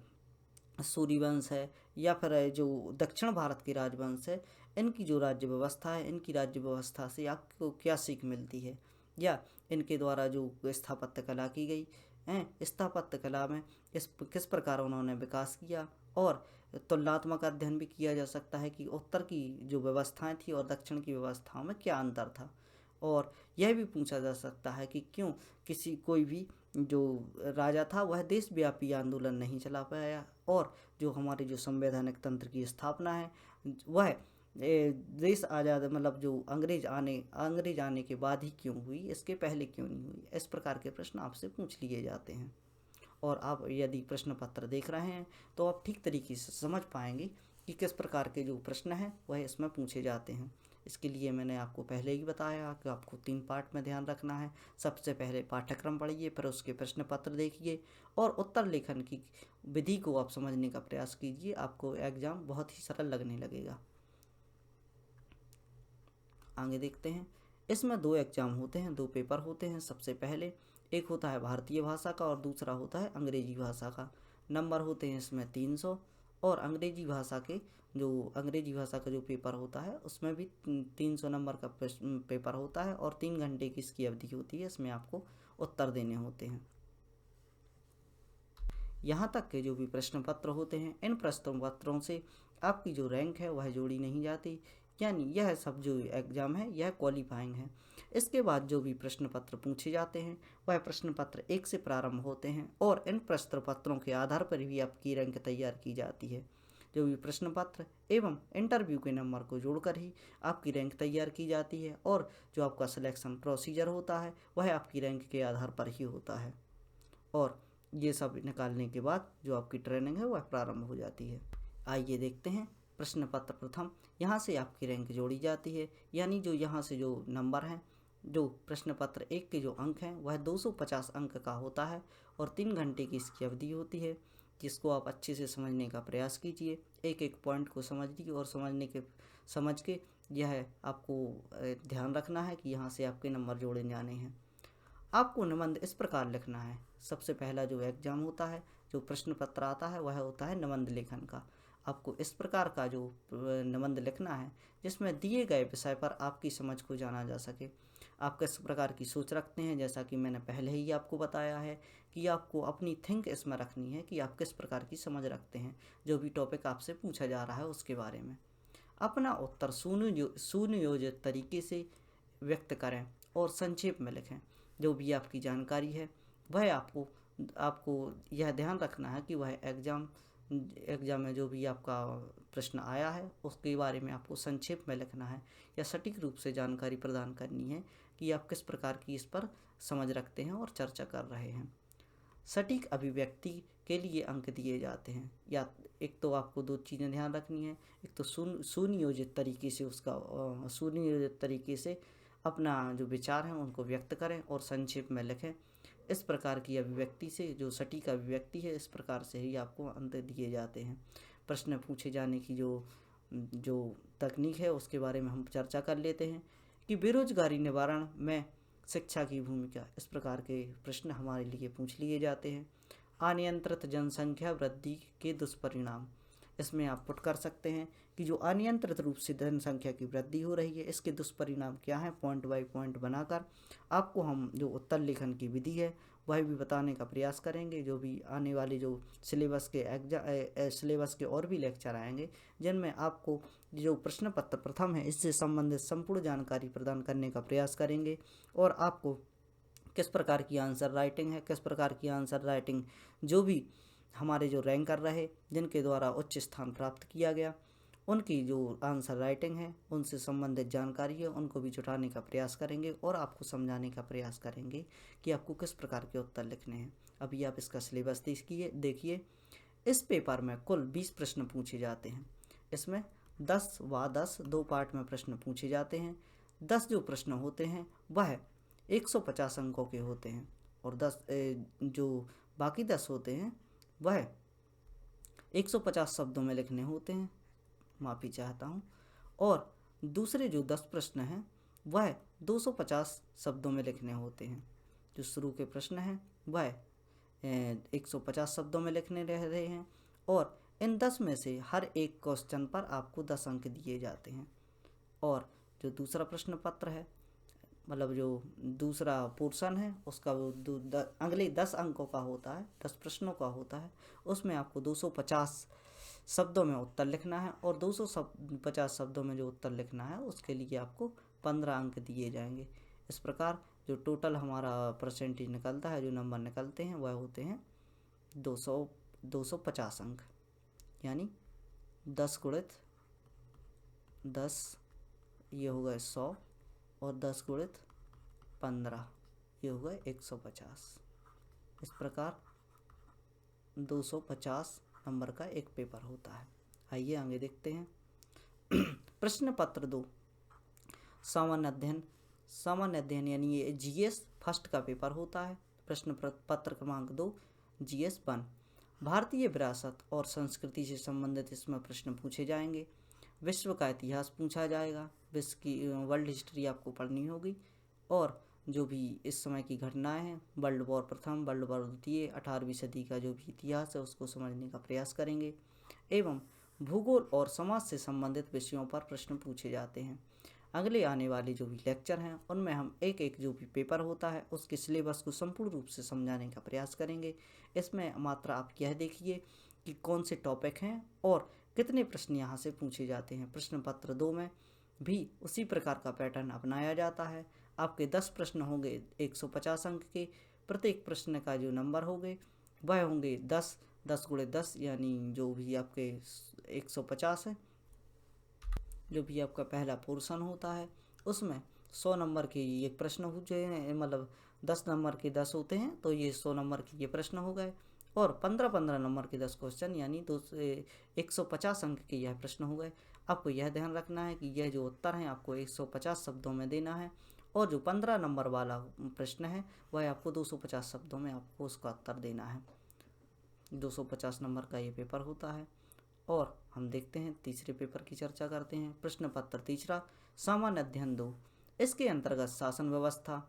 सूर्यवंश है या फिर जो दक्षिण भारत के राजवंश है, इनकी जो राज्य व्यवस्था है, इनकी राज्य व्यवस्था से आपको क्या सीख मिलती है, या इनके द्वारा जो स्थापत्य कला की गई है, स्थापत्य कला में किस प्रकार उन्होंने विकास किया। और तुलनात्मक अध्ययन भी किया जा सकता है कि उत्तर की जो व्यवस्थाएं थी और दक्षिण की व्यवस्थाओं में क्या अंतर था। और यह भी पूछा जा सकता है कि क्यों कोई भी जो राजा था वह देशव्यापी आंदोलन नहीं चला पाया और जो हमारे जो संवैधानिक तंत्र की स्थापना है वह देश आज़ाद मतलब जो अंग्रेज आने के बाद ही क्यों हुई, इसके पहले क्यों नहीं हुई। इस प्रकार के प्रश्न आपसे पूछ लिए जाते हैं और आप यदि प्रश्न पत्र देख रहे हैं तो आप ठीक तरीके से समझ पाएंगे कि किस प्रकार के जो प्रश्न हैं वह इसमें पूछे जाते हैं। इसके लिए मैंने आपको पहले ही बताया कि आपको 3 पार्ट में ध्यान रखना है। सबसे पहले पाठ्यक्रम पढ़िए, फिर उसके प्रश्न पत्र देखिए और उत्तर लेखन की विधि को आप समझने का प्रयास कीजिए। आपको एग्ज़ाम बहुत ही सरल लगने लगेगा। आगे देखते हैं। इसमें 2 एग्ज़ाम होते हैं, 2 पेपर होते हैं। सबसे पहले एक होता है भारतीय भाषा का और दूसरा होता है अंग्रेजी भाषा का। नंबर होते हैं इसमें 300 और अंग्रेजी भाषा का जो पेपर होता है उसमें भी 300 नंबर का पेपर होता है और 3 घंटे की इसकी अवधि होती है। इसमें आपको उत्तर देने होते हैं। यहाँ तक के जो भी प्रश्न पत्र होते हैं, इन प्रश्न पत्रों से आपकी जो रैंक है वह जोड़ी नहीं जाती, यानी यह सब जो एग्ज़ाम है यह क्वालिफाइंग है। इसके बाद जो भी प्रश्न पत्र पूछे जाते हैं वह प्रश्न पत्र 1 से प्रारंभ होते हैं और इन प्रश्न पत्रों के आधार पर भी आपकी रैंक तैयार की जाती है। जो भी प्रश्न पत्र एवं इंटरव्यू के नंबर को जोड़कर ही आपकी रैंक तैयार की जाती है और जो आपका सिलेक्शन प्रोसीजर होता है वह आपकी रैंक के आधार पर ही होता है। और ये सब निकालने के बाद जो आपकी ट्रेनिंग है वह प्रारंभ हो जाती है। आइए देखते हैं प्रश्न पत्र प्रथम। यहाँ से आपकी रैंक जोड़ी जाती है, यानी जो यहाँ से जो नंबर हैं, जो प्रश्न पत्र 1 के जो अंक हैं वह 250 अंक का होता है और 3 घंटे की इसकी अवधि होती है, जिसको आप अच्छे से समझने का प्रयास कीजिए। एक एक पॉइंट को समझिए और समझ के यह आपको ध्यान रखना है कि यहाँ से आपके नंबर जोड़े जाने हैं। आपको निबंध इस प्रकार लिखना है। सबसे पहला जो एग्ज़ाम होता है, जो प्रश्न पत्र आता है वह होता है निबंध लेखन का। आपको इस प्रकार का जो निबंध लिखना है जिसमें दिए गए विषय पर आपकी समझ को जाना जा सके। आप किस प्रकार की सोच रखते हैं, जैसा कि मैंने पहले ही आपको बताया है कि आपको अपनी थिंक इसमें रखनी है कि आप किस प्रकार की समझ रखते हैं जो भी टॉपिक आपसे पूछा जा रहा है उसके बारे में। अपना उत्तर सुनियोजित तरीके से व्यक्त करें और संक्षेप में लिखें। जो भी आपकी जानकारी है वह आपको यह ध्यान रखना है कि वह एग्ज़ाम में जो भी आपका प्रश्न आया है उसके बारे में आपको संक्षेप में लिखना है या सटीक रूप से जानकारी प्रदान करनी है कि आप किस प्रकार की इस पर समझ रखते हैं और चर्चा कर रहे हैं। सटीक अभिव्यक्ति के लिए अंक दिए जाते हैं। या एक तो आपको 2 चीज़ें ध्यान रखनी है, एक तो सुनियोजित तरीके से अपना जो विचार हैं उनको व्यक्त करें और संक्षेप में लिखें। इस प्रकार की अभिव्यक्ति से, जो सटीक अभिव्यक्ति है, इस प्रकार से ही आपको अंक दिए जाते हैं। प्रश्न पूछे जाने की जो तकनीक है उसके बारे में हम चर्चा कर लेते हैं कि बेरोजगारी निवारण में शिक्षा की भूमिका। इस प्रकार के प्रश्न हमारे लिए पूछ लिए जाते हैं। अनियंत्रित जनसंख्या वृद्धि के दुष्परिणाम। इसमें आप पुट कर सकते हैं कि जो अनियंत्रित रूप से जनसंख्या की वृद्धि हो रही है इसके दुष्परिणाम क्या हैं। पॉइंट बाय पॉइंट बनाकर आपको हम जो उत्तर लेखन की विधि है वह भी बताने का प्रयास करेंगे। जो भी आने वाले जो सिलेबस के और भी लेक्चर आएंगे जिनमें आपको जो प्रश्न पत्र प्रथम है इससे संबंधित संपूर्ण जानकारी प्रदान करने का प्रयास करेंगे और आपको किस प्रकार की आंसर राइटिंग है, किस प्रकार की आंसर राइटिंग जो भी हमारे जो रैंकर रहे जिनके द्वारा उच्च स्थान प्राप्त किया गया उनकी जो आंसर राइटिंग है उनसे संबंधित जानकारी है उनको भी जुटाने का प्रयास करेंगे और आपको समझाने का प्रयास करेंगे कि आपको किस प्रकार के उत्तर लिखने हैं। अभी आप इसका सिलेबस देखिए। इस पेपर में कुल 20 प्रश्न पूछे जाते हैं। इसमें 10 व 10 2 पार्ट में प्रश्न पूछे जाते हैं। 10 जो प्रश्न होते हैं वह 150 अंकों के होते हैं और जो बाकी 10 होते हैं वह 150 शब्दों में लिखने होते हैं। माफ़ी चाहता हूँ। और दूसरे जो 10 प्रश्न हैं वह 250 शब्दों में लिखने होते हैं। जो शुरू के प्रश्न हैं वह 150 शब्दों में लिखने रह रहे हैं और इन 10 में से हर एक क्वेश्चन पर आपको 10 अंक दिए जाते हैं। और जो दूसरा प्रश्न पत्र है, मतलब जो दूसरा पोर्शन है उसका वो अगले 10 अंकों का होता है, 10 प्रश्नों का होता है। उसमें आपको 250 शब्दों में उत्तर लिखना है और 250 शब्दों में जो उत्तर लिखना है उसके लिए आपको 15 अंक दिए जाएंगे। इस प्रकार जो टोटल हमारा परसेंटेज निकलता है, जो नंबर निकलते हैं वह होते हैं 250 अंक, यानी 10 गुणित 10 ये हो गए 100 और 10 गुणित 15 ये हो गए 150। इस प्रकार 250 नंबर का एक पेपर होता है। आइए आगे देखते हैं। प्रश्न पत्र 2 सामान्य अध्ययन यानी ये जीएस फर्स्ट का पेपर होता है। प्रश्न पत्र क्रमांक 2 जीएस 1। भारतीय विरासत और संस्कृति से संबंधित इसमें प्रश्न पूछे जाएंगे। विश्व का इतिहास पूछा जाएगा, विश्व की वर्ल्ड हिस्ट्री आपको पढ़नी होगी, और जो भी इस समय की घटनाएं हैं, वर्ल्ड वॉर प्रथम, वर्ल्ड वॉर द्वितीय, 18वीं सदी का जो भी इतिहास है उसको समझने का प्रयास करेंगे। एवं भूगोल और समाज से संबंधित विषयों पर प्रश्न पूछे जाते हैं। अगले आने वाले जो भी लेक्चर हैं उनमें हम एक एक जो भी पेपर होता है उसके सिलेबस को संपूर्ण रूप से समझाने का प्रयास करेंगे। इसमें मात्र आप यह देखिए कि कौन से टॉपिक हैं और कितने प्रश्न यहाँ से पूछे जाते हैं। प्रश्न पत्र 2 में भी उसी प्रकार का पैटर्न अपनाया जाता है। आपके 10 प्रश्न होंगे 150 अंक के। प्रत्येक प्रश्न का जो नंबर होंगे वह होंगे 10 गुणे 10 यानी जो भी आपके 150 है। जो भी आपका पहला पोर्शन होता है उसमें 100 नंबर के ये प्रश्न हो जाए, मतलब 10 नंबर के 10 होते हैं तो ये 100 नंबर के ये प्रश्न हो गए, और 15 नंबर के 10 क्वेश्चन यानी 150 अंक के यह प्रश्न हो गए। आपको यह ध्यान रखना है कि यह जो उत्तर है आपको 150 शब्दों में देना है, और जो 15 नंबर वाला प्रश्न है वह आपको 250 शब्दों में आपको उसका उत्तर देना है। 250 नंबर का ये पेपर होता है। और हम देखते हैं तीसरे पेपर की चर्चा करते हैं। प्रश्न पत्र तीसरा सामान्य अध्ययन 2। इसके अंतर्गत शासन व्यवस्था,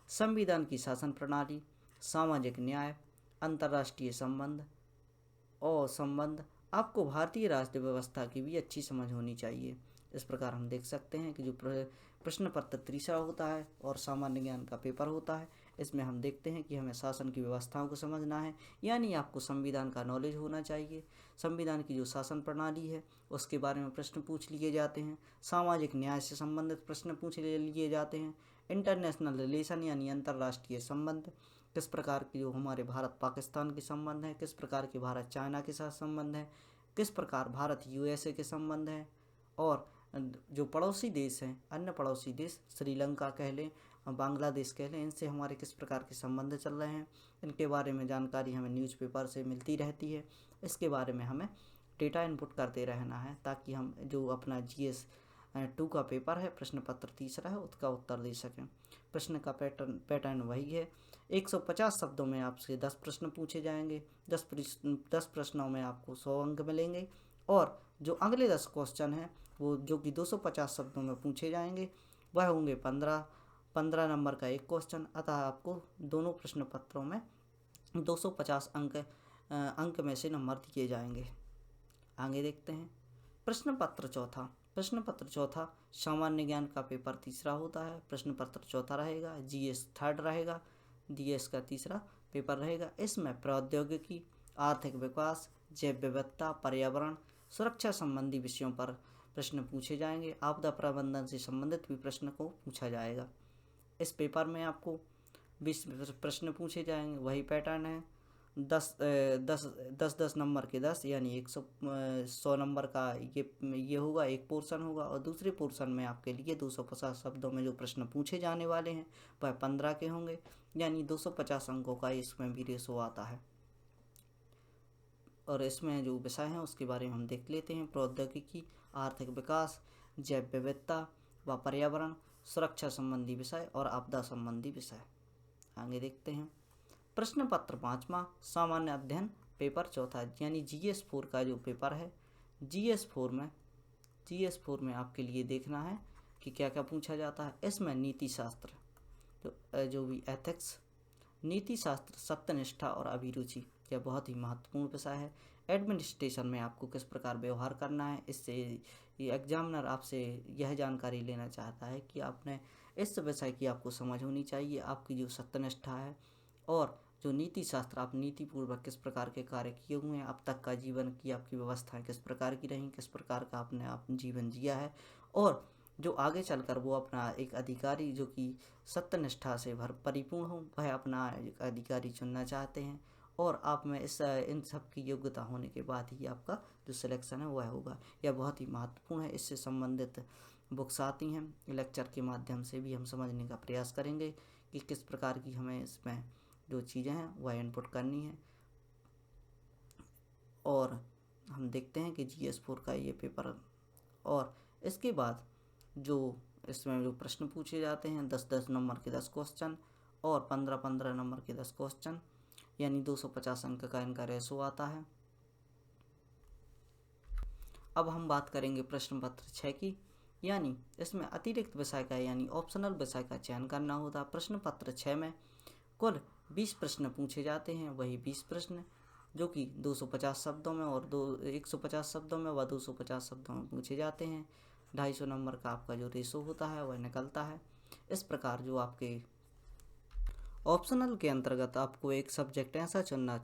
संविधान की शासन प्रणाली, सामाजिक न्याय, अंतर्राष्ट्रीय संबंध और संबंध, आपको भारतीय राष्ट्र व्यवस्था की भी अच्छी समझ होनी चाहिए। इस प्रकार हम देख सकते हैं कि जो प्रश्न पत्र तीसरा होता है और सामान्य ज्ञान का पेपर होता है, इसमें हम देखते हैं कि हमें शासन की व्यवस्थाओं को समझना है, यानी आपको संविधान का नॉलेज होना चाहिए। संविधान की जो शासन प्रणाली है उसके बारे में प्रश्न पूछ लिए जाते हैं। सामाजिक न्याय से संबंधित प्रश्न पूछ लिए जाते हैं। इंटरनेशनल रिलेशन यानी अंतर्राष्ट्रीय संबंध, किस प्रकार के जो हमारे भारत पाकिस्तान के संबंध हैं, किस प्रकार के भारत चाइना के साथ संबंध है, किस प्रकार भारत यूएसए के संबंध हैं, और जो पड़ोसी देश हैं, अन्य पड़ोसी देश श्रीलंका कह लें, बांग्लादेश कह लें, इनसे हमारे किस प्रकार के संबंध चल रहे हैं, इनके बारे में जानकारी हमें न्यूज़पेपर से मिलती रहती है। इसके बारे में हमें डेटा इनपुट करते रहना है ताकि हम जो अपना GS 2 का पेपर है, प्रश्न पत्र तीसरा है, उसका उत्तर दे सकें। प्रश्न का पैटर्न वही है। 150 शब्दों में आपसे 10 प्रश्न पूछे जाएंगे। 10 प्रश्नों में आपको 100 अंक मिलेंगे, और जो अगले 10 क्वेश्चन हैं वो जो कि 250 शब्दों में पूछे जाएंगे वह होंगे 15 नंबर का एक क्वेश्चन। अतः आपको दोनों प्रश्न पत्रों में 250 अंक में से नंबर दिए जाएंगे। आगे देखते हैं प्रश्न पत्र चौथा सामान्य ज्ञान का पेपर तीसरा होता है। प्रश्न पत्र चौथा रहेगा, GS थर्ड रहेगा, DS का तीसरा पेपर रहेगा। इसमें प्रौद्योगिकी, आर्थिक विकास, जैव विविधता, पर्यावरण, सुरक्षा संबंधी विषयों पर प्रश्न पूछे जाएंगे। आपदा प्रबंधन से संबंधित भी प्रश्न को पूछा जाएगा। इस पेपर में आपको 20 प्रश्न पूछे जाएंगे। वही पैटर्न है, 10 नंबर के 10 यानी 100 नंबर का ये होगा, एक पोर्शन होगा, और दूसरे पोर्शन में आपके लिए 250 शब्दों में जो प्रश्न पूछे जाने वाले हैं वह 15 के होंगे, यानी 250 अंकों का इसमें भी रेशो आता है। और इसमें जो विषय हैं उसके बारे में हम देख लेते हैं। प्रौद्योगिकी, आर्थिक विकास, जैव विविधता व पर्यावरण, सुरक्षा संबंधी विषय और आपदा संबंधी विषय। आगे देखते हैं प्रश्न पत्र पाँचवा सामान्य अध्ययन पेपर चौथा यानी GS 4 का जो पेपर है। GS 4 में आपके लिए देखना है कि क्या क्या पूछा जाता है। इसमें नीति शास्त्र, जो भी एथिक्स, नीति शास्त्र, सत्यनिष्ठा और अभिरुचि, यह बहुत ही महत्वपूर्ण विषय है। एडमिनिस्ट्रेशन में आपको किस प्रकार व्यवहार करना है, इससे ये एग्जामिनर आपसे यह जानकारी लेना चाहता है कि आपने इस विषय की आपको समझ होनी चाहिए। आपकी जो सत्यनिष्ठा है और जो नीति शास्त्र, आप नीतिपूर्वक किस प्रकार के कार्य किए हुए हैं, अब तक का जीवन की आपकी व्यवस्थाएं किस प्रकार की रहीं, किस प्रकार का आपने जीवन जिया है, और जो आगे चलकर वो अपना एक अधिकारी जो कि सत्यनिष्ठा से परिपूर्ण हो वह अपना एक अधिकारी चुनना चाहते हैं, और आप में इन सब की योग्यता होने के बाद ही आपका जो सिलेक्शन है वह होगा। यह बहुत ही महत्वपूर्ण है। इससे संबंधित बुक्स आती हैं, लेक्चर के माध्यम से भी हम समझने का प्रयास करेंगे कि किस प्रकार की हमें इसमें जो चीज़ें हैं वह इनपुट करनी है। और हम देखते हैं कि GS 4 का ये पेपर, और इसके बाद जो इसमें जो प्रश्न पूछे जाते हैं 10-10 नंबर के 10 क्वेश्चन और 15-15 नंबर के 10 क्वेश्चन, यानी 250 अंक का इनका रेशो आता है। अब हम बात करेंगे प्रश्न पत्र 6 की, यानी इसमें अतिरिक्त विषय का यानी ऑप्शनल विषय का चयन करना होता है। प्रश्न पत्र 6 में कुल 20 प्रश्न पूछे जाते हैं, वही 20 प्रश्न जो कि 250 शब्दों में और 150 शब्दों में व 250 शब्दों में पूछे जाते हैं। 250 नंबर का आपका जो रेशो होता है वह निकलता है। इस प्रकार जो आपके ऑप्शनल के अंतर्गत आपको एक सब्जेक्ट ऐसा चुनना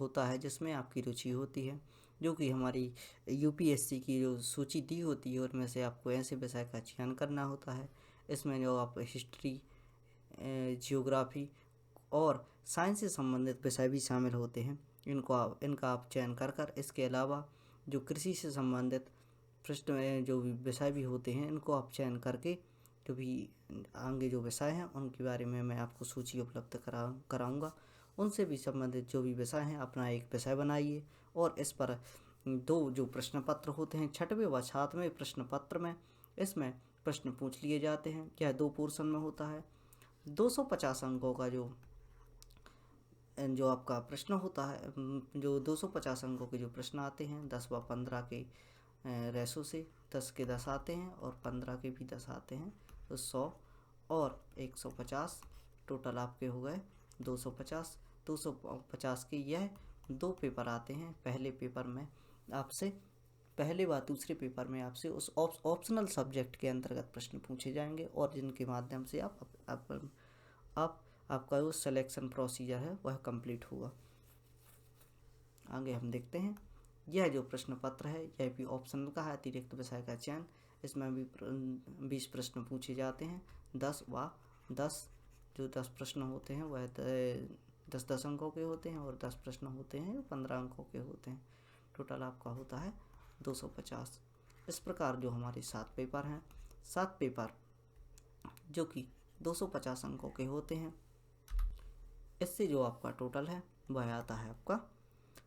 होता है जिसमें आपकी रुचि होती है, जो कि हमारी यूपीएससी की जो सूची दी होती है उनमें से आपको ऐसे विषय का चयन करना होता है। इसमें जो आप हिस्ट्री, जियोग्राफी और साइंस से संबंधित विषय भी शामिल होते हैं। इनका आप चयन कर इसके अलावा जो कृषि से संबंधित प्रश्न जो विषय भी होते हैं इनको आप चयन करके जो भी आगे जो विषय हैं उनके बारे में मैं आपको सूची उपलब्ध कराऊंगा। उनसे भी संबंधित जो भी विषय हैं अपना एक विषय बनाइए और इस पर 2 जो प्रश्न पत्र होते हैं 6वें व 7वें प्रश्न पत्र में इसमें प्रश्न पूछ लिए जाते हैं। यह 2 पोर्शन में होता है। 250 अंकों का जो आपका प्रश्न होता है, जो 250 अंकों के जो प्रश्न आते हैं 10 व 15 के रेशो से 10 के 10 आते हैं और 15 के भी 10 आते हैं, तो 100 और 150 टोटल आपके हो गए 250। 250 के यह 2 पेपर आते हैं। पहले पेपर में आपसे पहले व दूसरे पेपर में आपसे उस ऑप्शनल सब्जेक्ट के अंतर्गत प्रश्न पूछे जाएंगे और जिनके माध्यम से आपका जो सिलेक्शन प्रोसीजर है वह कंप्लीट होगा। आगे हम देखते हैं, यह जो प्रश्न पत्र है यह भी ऑप्शनल का है, अतिरिक्त विषय का चयन। इसमें भी 20 प्रश्न पूछे जाते हैं, 10 व 10 जो 10 प्रश्न होते हैं वह 10-10 अंकों के होते हैं और 10 प्रश्न होते हैं 15 अंकों के होते हैं। टोटल आपका होता है 250। इस प्रकार जो हमारे 7 पेपर हैं, 7 पेपर जो कि 250 अंकों के होते हैं, इससे जो आपका टोटल है वह आता है आपका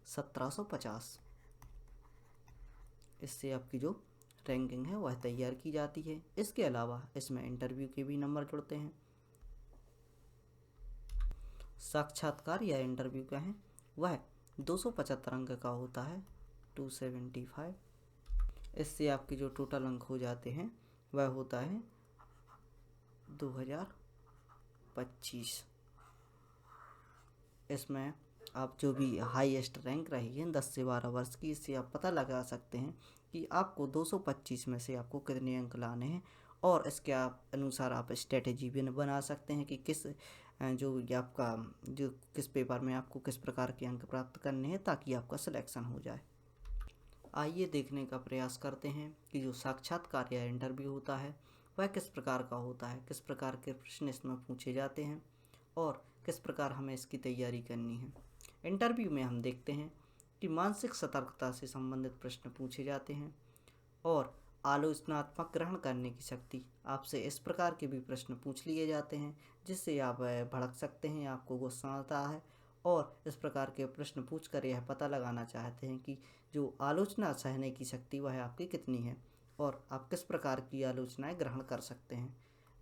1750। इससे आपकी जो रैंकिंग है वह तैयार की जाती है। इसके अलावा इसमें इंटरव्यू के भी नंबर जुड़ते हैं। साक्षात्कार या इंटरव्यू का है वह 275 अंक का होता है, 275। इससे आपके जो टोटल अंक हो जाते हैं वह होता है 2025। इसमें आप जो भी हाईएस्ट रैंक रही है 10 से 12 वर्ष की, इससे आप पता लगा सकते हैं कि आपको 225 में से आपको कितने अंक लाने हैं और इसके अनुसार आप स्ट्रेटेजी भी बना सकते हैं कि किस पेपर में आपको किस प्रकार के अंक प्राप्त करने हैं ताकि आपका सिलेक्शन हो जाए। आइए देखने का प्रयास करते हैं कि जो साक्षात्कार या इंटरव्यू होता है वह किस प्रकार का होता है, किस प्रकार के प्रश्न इसमें पूछे जाते हैं और किस प्रकार हमें इसकी तैयारी करनी है। इंटरव्यू में हम देखते हैं कि मानसिक सतर्कता से संबंधित प्रश्न पूछे जाते हैं और आलोचनात्मक ग्रहण करने की शक्ति, आपसे इस प्रकार के भी प्रश्न पूछ लिए जाते हैं जिससे आप भड़क सकते हैं, आपको गुस्सा आता है और इस प्रकार के प्रश्न पूछकर यह पता लगाना चाहते हैं कि जो आलोचना सहने की शक्ति वह आपकी कितनी है और आप किस प्रकार की आलोचनाएं ग्रहण कर सकते हैं।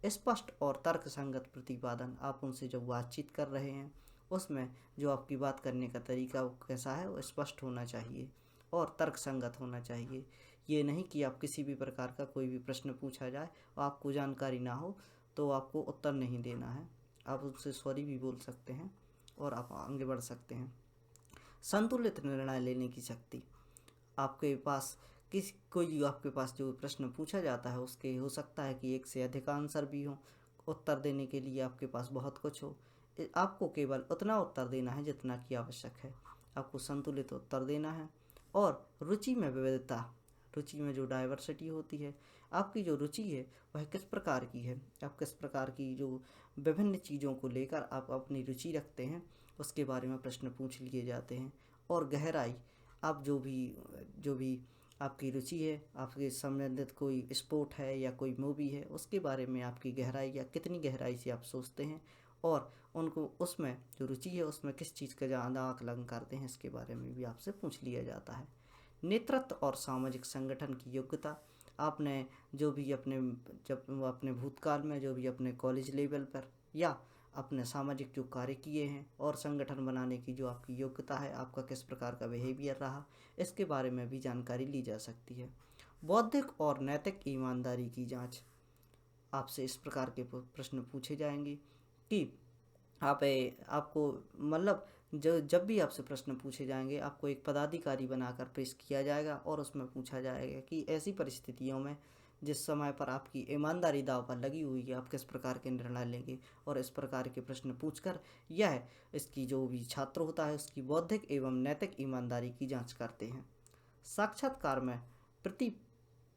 स्पष्ट और तर्कसंगत प्रतिपादन, आप उनसे जब बातचीत कर रहे हैं उसमें जो आपकी बात करने का तरीका वो कैसा है, वो स्पष्ट होना चाहिए और तर्कसंगत होना चाहिए। ये नहीं कि आप किसी भी प्रकार का कोई भी प्रश्न पूछा जाए और आपको जानकारी ना हो तो आपको उत्तर नहीं देना है, आप उससे सॉरी भी बोल सकते हैं और आप आगे बढ़ सकते हैं। संतुलित निर्णय लेने की शक्ति, आपके पास आपके पास जो प्रश्न पूछा जाता है उसके हो सकता है कि एक से अधिक आंसर भी हो, उत्तर देने के लिए आपके पास बहुत कुछ हो, आपको केवल उतना उत्तर देना है जितना कि आवश्यक है। आपको संतुलित उत्तर देना है और रुचि में विविधता, रुचि में जो डाइवर्सिटी होती है, आपकी जो रुचि है वह किस प्रकार की है, आप किस प्रकार की जो विभिन्न चीज़ों को लेकर आप अपनी रुचि रखते हैं उसके बारे में प्रश्न पूछ लिए जाते हैं। और गहराई, आप जो भी आपकी रुचि है, आपके संबंधित कोई स्पोर्ट है या कोई मूवी है उसके बारे में आपकी गहराई या कितनी गहराई से आप सोचते हैं और उनको उसमें जो रुचि है उसमें किस चीज़ का ज़्यादा आकलन करते हैं इसके बारे में भी आपसे पूछ लिया जाता है। नेतृत्व और सामाजिक संगठन की योग्यता, आपने जो भी अपने भूतकाल में जो भी अपने कॉलेज लेवल पर या अपने सामाजिक जो कार्य किए हैं और संगठन बनाने की जो आपकी योग्यता है, आपका किस प्रकार का बिहेवियर रहा, इसके बारे में भी जानकारी ली जा सकती है। बौद्धिक और नैतिक ईमानदारी की जांच, आपसे इस प्रकार के प्रश्न पूछे जाएंगे कि आपको मतलब जब भी आपसे प्रश्न पूछे जाएंगे, आपको एक पदाधिकारी बनाकर पेश किया जाएगा और उसमें पूछा जाएगा कि ऐसी परिस्थितियों में जिस समय पर आपकी ईमानदारी दांव पर लगी हुई है, आप किस प्रकार के निर्णय लेंगे। और इस प्रकार के प्रश्न पूछकर यह इसकी जो भी छात्र होता है उसकी बौद्धिक एवं नैतिक ईमानदारी की जांच करते हैं। साक्षात्कार में प्रति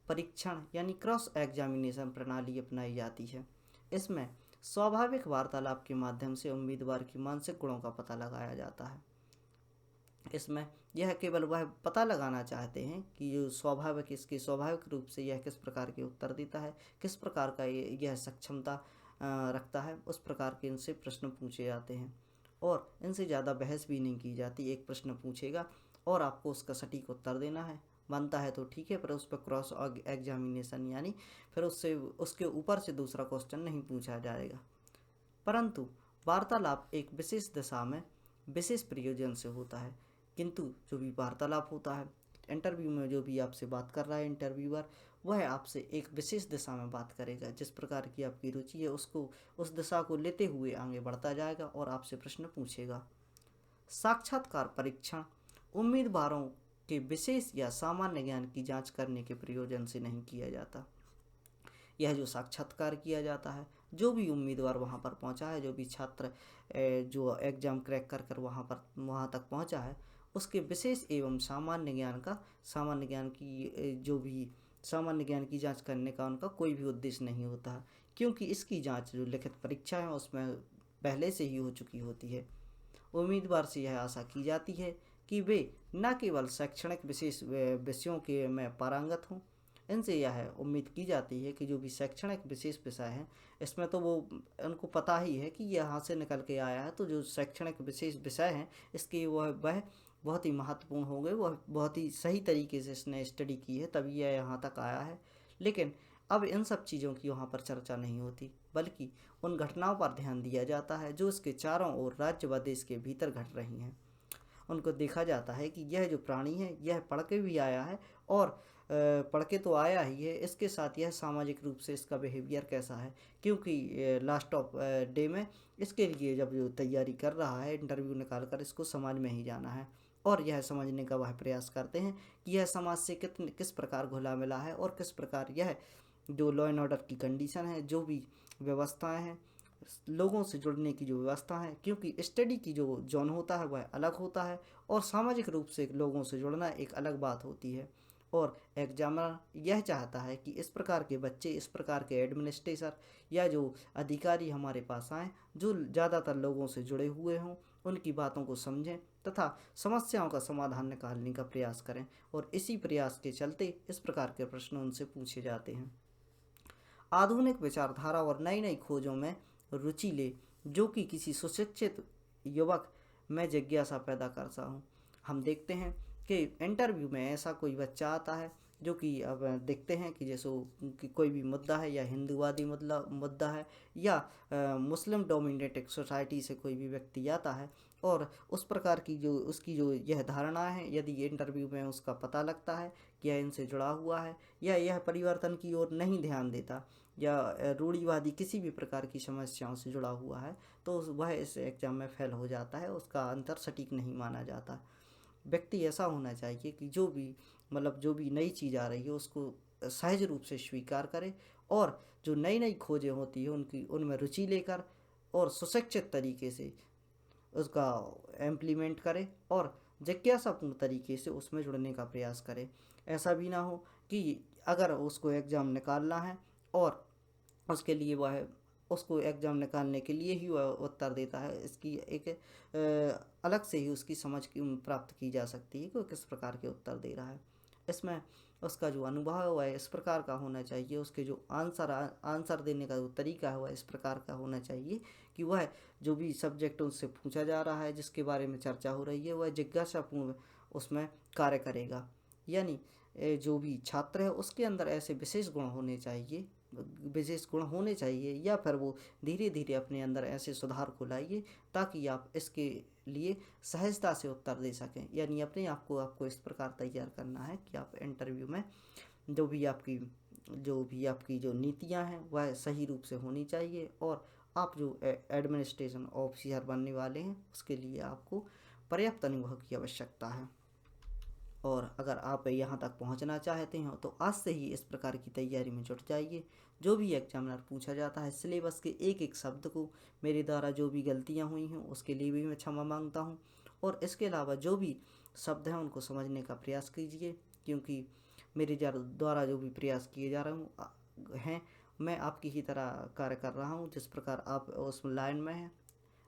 परीक्षण यानी क्रॉस एग्जामिनेशन प्रणाली अपनाई जाती है। इसमें स्वाभाविक वार्तालाप के माध्यम से उम्मीदवार की मानसिक गुणों का पता लगाया जाता है। इसमें यह केवल वह पता लगाना चाहते हैं कि जो इसकी स्वाभाविक रूप से यह किस प्रकार के उत्तर देता है, किस प्रकार का यह सक्षमता रखता है, उस प्रकार के इनसे प्रश्न पूछे जाते हैं। और इनसे ज़्यादा बहस भी नहीं की जाती। एक प्रश्न पूछेगा और आपको उसका सटीक उत्तर देना है, बनता है तो ठीक है, पर उस पर क्रॉस एग्जामिनेशन यानी फिर उसके ऊपर से दूसरा क्वेश्चन नहीं पूछा जाएगा। परंतु वार्तालाप एक विशेष दिशा में विशेष प्रयोजन से होता है। किंतु जो भी वार्तालाप होता है इंटरव्यू में, जो भी आपसे बात कर रहा है इंटरव्यूअर, वह आपसे एक विशेष दिशा में बात करेगा। जिस प्रकार की आपकी रुचि है उसको उस दिशा को लेते हुए आगे बढ़ता जाएगा और आपसे प्रश्न पूछेगा। साक्षात्कार परीक्षण उम्मीदवारों के विशेष या सामान्य ज्ञान की जांच करने के प्रयोजन से नहीं किया जाता। यह जो साक्षात्कार किया जाता है, जो भी उम्मीदवार वहां पर पहुंचा है, जो भी छात्र जो एग्ज़ाम क्रैक कर कर वहां तक पहुंचा है, उसके विशेष एवं सामान्य ज्ञान की जांच करने का उनका कोई भी उद्देश्य नहीं होता है, क्योंकि इसकी जांच जो लिखित परीक्षा है उसमें पहले से ही हो चुकी होती है। उम्मीदवार से यह आशा की जाती है कि वे न केवल शैक्षणिक विशेष विषयों के में पारंगत हों, इनसे यह उम्मीद की जाती है कि जो भी शैक्षणिक विशेष विषय हैं इसमें तो वो उनको पता ही है कि यह यहाँ से निकल के आया है, तो जो शैक्षणिक विशेष विषय हैं इसके वह बहुत ही महत्वपूर्ण हो गए, वह बहुत ही सही तरीके से इसने स्टडी की है तभी यह यहाँ तक आया है। लेकिन अब इन सब चीज़ों की वहाँ पर चर्चा नहीं होती, बल्कि उन घटनाओं पर ध्यान दिया जाता है जो इसके चारों ओर राज्य व देश के भीतर घट रही हैं। उनको देखा जाता है कि यह जो प्राणी है यह पढ़ के भी आया है और पढ़ के तो आया ही है, इसके साथ यह सामाजिक रूप से इसका बिहेवियर कैसा है, क्योंकि लास्ट ऑफ डे में इसके लिए जब जो तैयारी कर रहा है इंटरव्यू निकाल कर इसको समाज में ही जाना है और यह समझने का वह प्रयास करते हैं कि यह समाज से किस प्रकार घुला मिला है और किस प्रकार यह जो लॉ एंड ऑर्डर की कंडीशन है, जो भी व्यवस्थाएं हैं, लोगों से जुड़ने की जो व्यवस्था है, क्योंकि स्टडी की जो जोन होता है वह अलग होता है और सामाजिक रूप से लोगों से जुड़ना एक अलग बात होती है। और एग्जामिनर यह चाहता है कि इस प्रकार के बच्चे, इस प्रकार के एडमिनिस्ट्रेटर या जो अधिकारी हमारे पास आएँ जो ज़्यादातर लोगों से जुड़े हुए हों, उनकी बातों को समझें तथा समस्याओं का समाधान निकालने का प्रयास करें। और इसी प्रयास के चलते इस प्रकार के प्रश्न उनसे पूछे जाते हैं। आधुनिक विचारधारा और नई नई खोजों में रुचि ले, जो कि किसी सुशिक्षित युवक में जिज्ञासा पैदा करता हूँ। हम देखते हैं कि इंटरव्यू में ऐसा कोई बच्चा आता है जो कि अब देखते हैं कि जैसे कि कोई भी मुद्दा है या हिंदूवादी मुद्दा है या मुस्लिम डोमिनेटेड सोसाइटी से कोई भी व्यक्ति आता है और उस प्रकार की जो उसकी जो यह धारणा है, यदि इंटरव्यू में उसका पता लगता है कि यह इनसे जुड़ा हुआ है या यह परिवर्तन की ओर नहीं ध्यान देता या रूढ़िवादी किसी भी प्रकार की समस्याओं से जुड़ा हुआ है, तो वह इस एग्ज़ाम में फेल हो जाता है, उसका अंतर सटीक नहीं माना जाता। व्यक्ति ऐसा होना चाहिए कि जो भी नई चीज़ आ रही है उसको सहज रूप से स्वीकार करे और जो नई नई खोजें होती है उनमें रुचि लेकर और सुशिक्षित तरीके से उसका इम्प्लीमेंट करे और जिज्ञासापूर्ण तरीके से उसमें जुड़ने का प्रयास करे। ऐसा भी ना हो कि अगर उसको एग्ज़ाम निकालना है और उसको एग्ज़ाम निकालने के लिए ही वह उत्तर देता है, इसकी एक अलग से ही उसकी समझ प्राप्त की जा सकती है कि वो किस प्रकार के उत्तर दे रहा है। इसमें उसका जो अनुभव है वह इस प्रकार का होना चाहिए, उसके जो आंसर देने का जो तरीका है वह इस प्रकार का होना चाहिए कि वह जो भी सब्जेक्ट उससे पूछा जा रहा है, जिसके बारे में चर्चा हो रही है, वह जिज्ञासापूर्ण उसमें कार्य करेगा। यानी जो भी छात्र है उसके अंदर ऐसे विशेष गुण होने चाहिए, या फिर वो धीरे धीरे अपने अंदर ऐसे सुधार को लाइए ताकि आप इसके लिए सहजता से उत्तर दे सकें। यानी अपने आप को आपको इस प्रकार तैयार करना है कि आप इंटरव्यू में जो भी आपकी जो नीतियां हैं वह सही रूप से होनी चाहिए, और आप जो एडमिनिस्ट्रेशन ऑफिसर बनने वाले हैं उसके लिए आपको पर्याप्त अनुभव की आवश्यकता है। और अगर आप यहाँ तक पहुँचना चाहते हैं तो आज से ही इस प्रकार की तैयारी में जुट जाइए। जो भी एग्जामिनर पूछा जाता है सिलेबस के एक एक शब्द को, मेरे द्वारा जो भी गलतियाँ हुई हैं उसके लिए भी मैं क्षमा मांगता हूँ, और इसके अलावा जो भी शब्द हैं उनको समझने का प्रयास कीजिए, क्योंकि मेरे द्वारा जो भी प्रयास किए जा रहे हैं मैं आपकी ही तरह कार्य कर रहा हूँ। जिस प्रकार आप उस लाइन में हैं,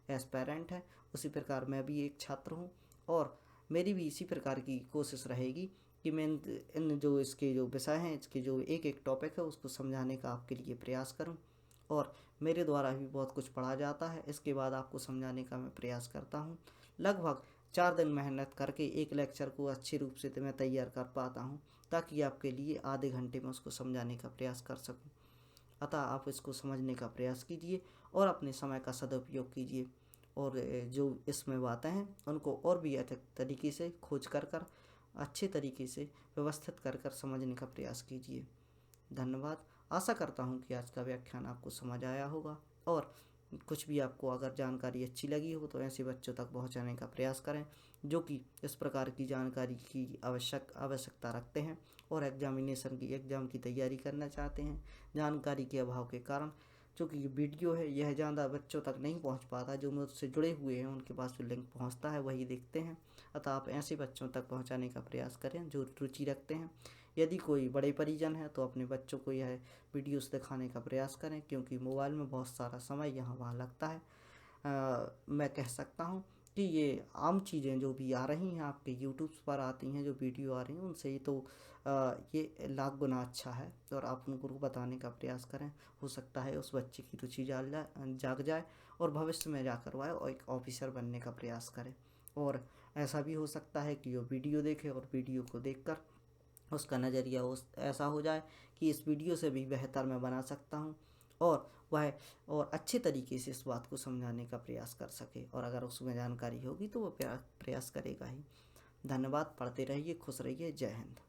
एस्पायरेंट है, उसी प्रकार मैं भी एक छात्र हूँ, और मेरी भी इसी प्रकार की कोशिश रहेगी कि मैं इन जो इसके जो विषय हैं, इसके जो एक एक टॉपिक है उसको समझाने का आपके लिए प्रयास करूं। और मेरे द्वारा भी बहुत कुछ पढ़ा जाता है, इसके बाद आपको समझाने का मैं प्रयास करता हूं। लगभग 4 दिन मेहनत करके एक लेक्चर को अच्छे रूप से मैं तैयार कर पाता हूं, ताकि आपके लिए आधे घंटे में उसको समझाने का प्रयास कर सकूं। अतः आप इसको समझने का प्रयास कीजिए और अपने समय का सदुपयोग कीजिए, और जो इसमें बातें हैं उनको और भी अधिक तरीके से खोज कर अच्छे तरीके से व्यवस्थित कर समझने का प्रयास कीजिए। धन्यवाद। आशा करता हूँ कि आज का व्याख्यान आपको समझ आया होगा, और कुछ भी आपको अगर जानकारी अच्छी लगी हो तो ऐसे बच्चों तक पहुँचाने का प्रयास करें जो कि इस प्रकार की जानकारी की आवश्यकता रखते हैं और एग्ज़ाम की तैयारी करना चाहते हैं। जानकारी के अभाव के कारण चूँकि ये वीडियो है यह ज़्यादा बच्चों तक नहीं पहुंच पाता, जो मुझसे जुड़े हुए हैं उनके पास जो लिंक पहुंचता है वही देखते हैं। अतः आप ऐसे बच्चों तक पहुंचाने का प्रयास करें जो रुचि रखते हैं। यदि कोई बड़े परिजन है तो अपने बच्चों को यह वीडियोस दिखाने का प्रयास करें, क्योंकि मोबाइल में बहुत सारा समय यहाँ वहाँ लगता है। मैं कह सकता हूँ कि ये आम चीज़ें जो भी आ रही हैं आपके यूट्यूब पर आती हैं, जो वीडियो आ रही हैं उनसे ही तो ये लाख गुना अच्छा है, और आप उनको बताने का प्रयास करें। हो सकता है उस बच्चे की रुचि जाग जाए और भविष्य में जाकर वह एक ऑफिसर बनने का प्रयास करे। और ऐसा भी हो सकता है कि वो वीडियो देखे और वीडियो को देखकर उसका नज़रिया ऐसा हो जाए कि इस वीडियो से भी बेहतर मैं बना सकता हूँ, और वह और अच्छे तरीके से इस बात को समझाने का प्रयास कर सके, और अगर उसमें जानकारी होगी तो वह प्रयास करेगा ही। धन्यवाद। पढ़ते रहिए, खुश रहिए। जय हिंद।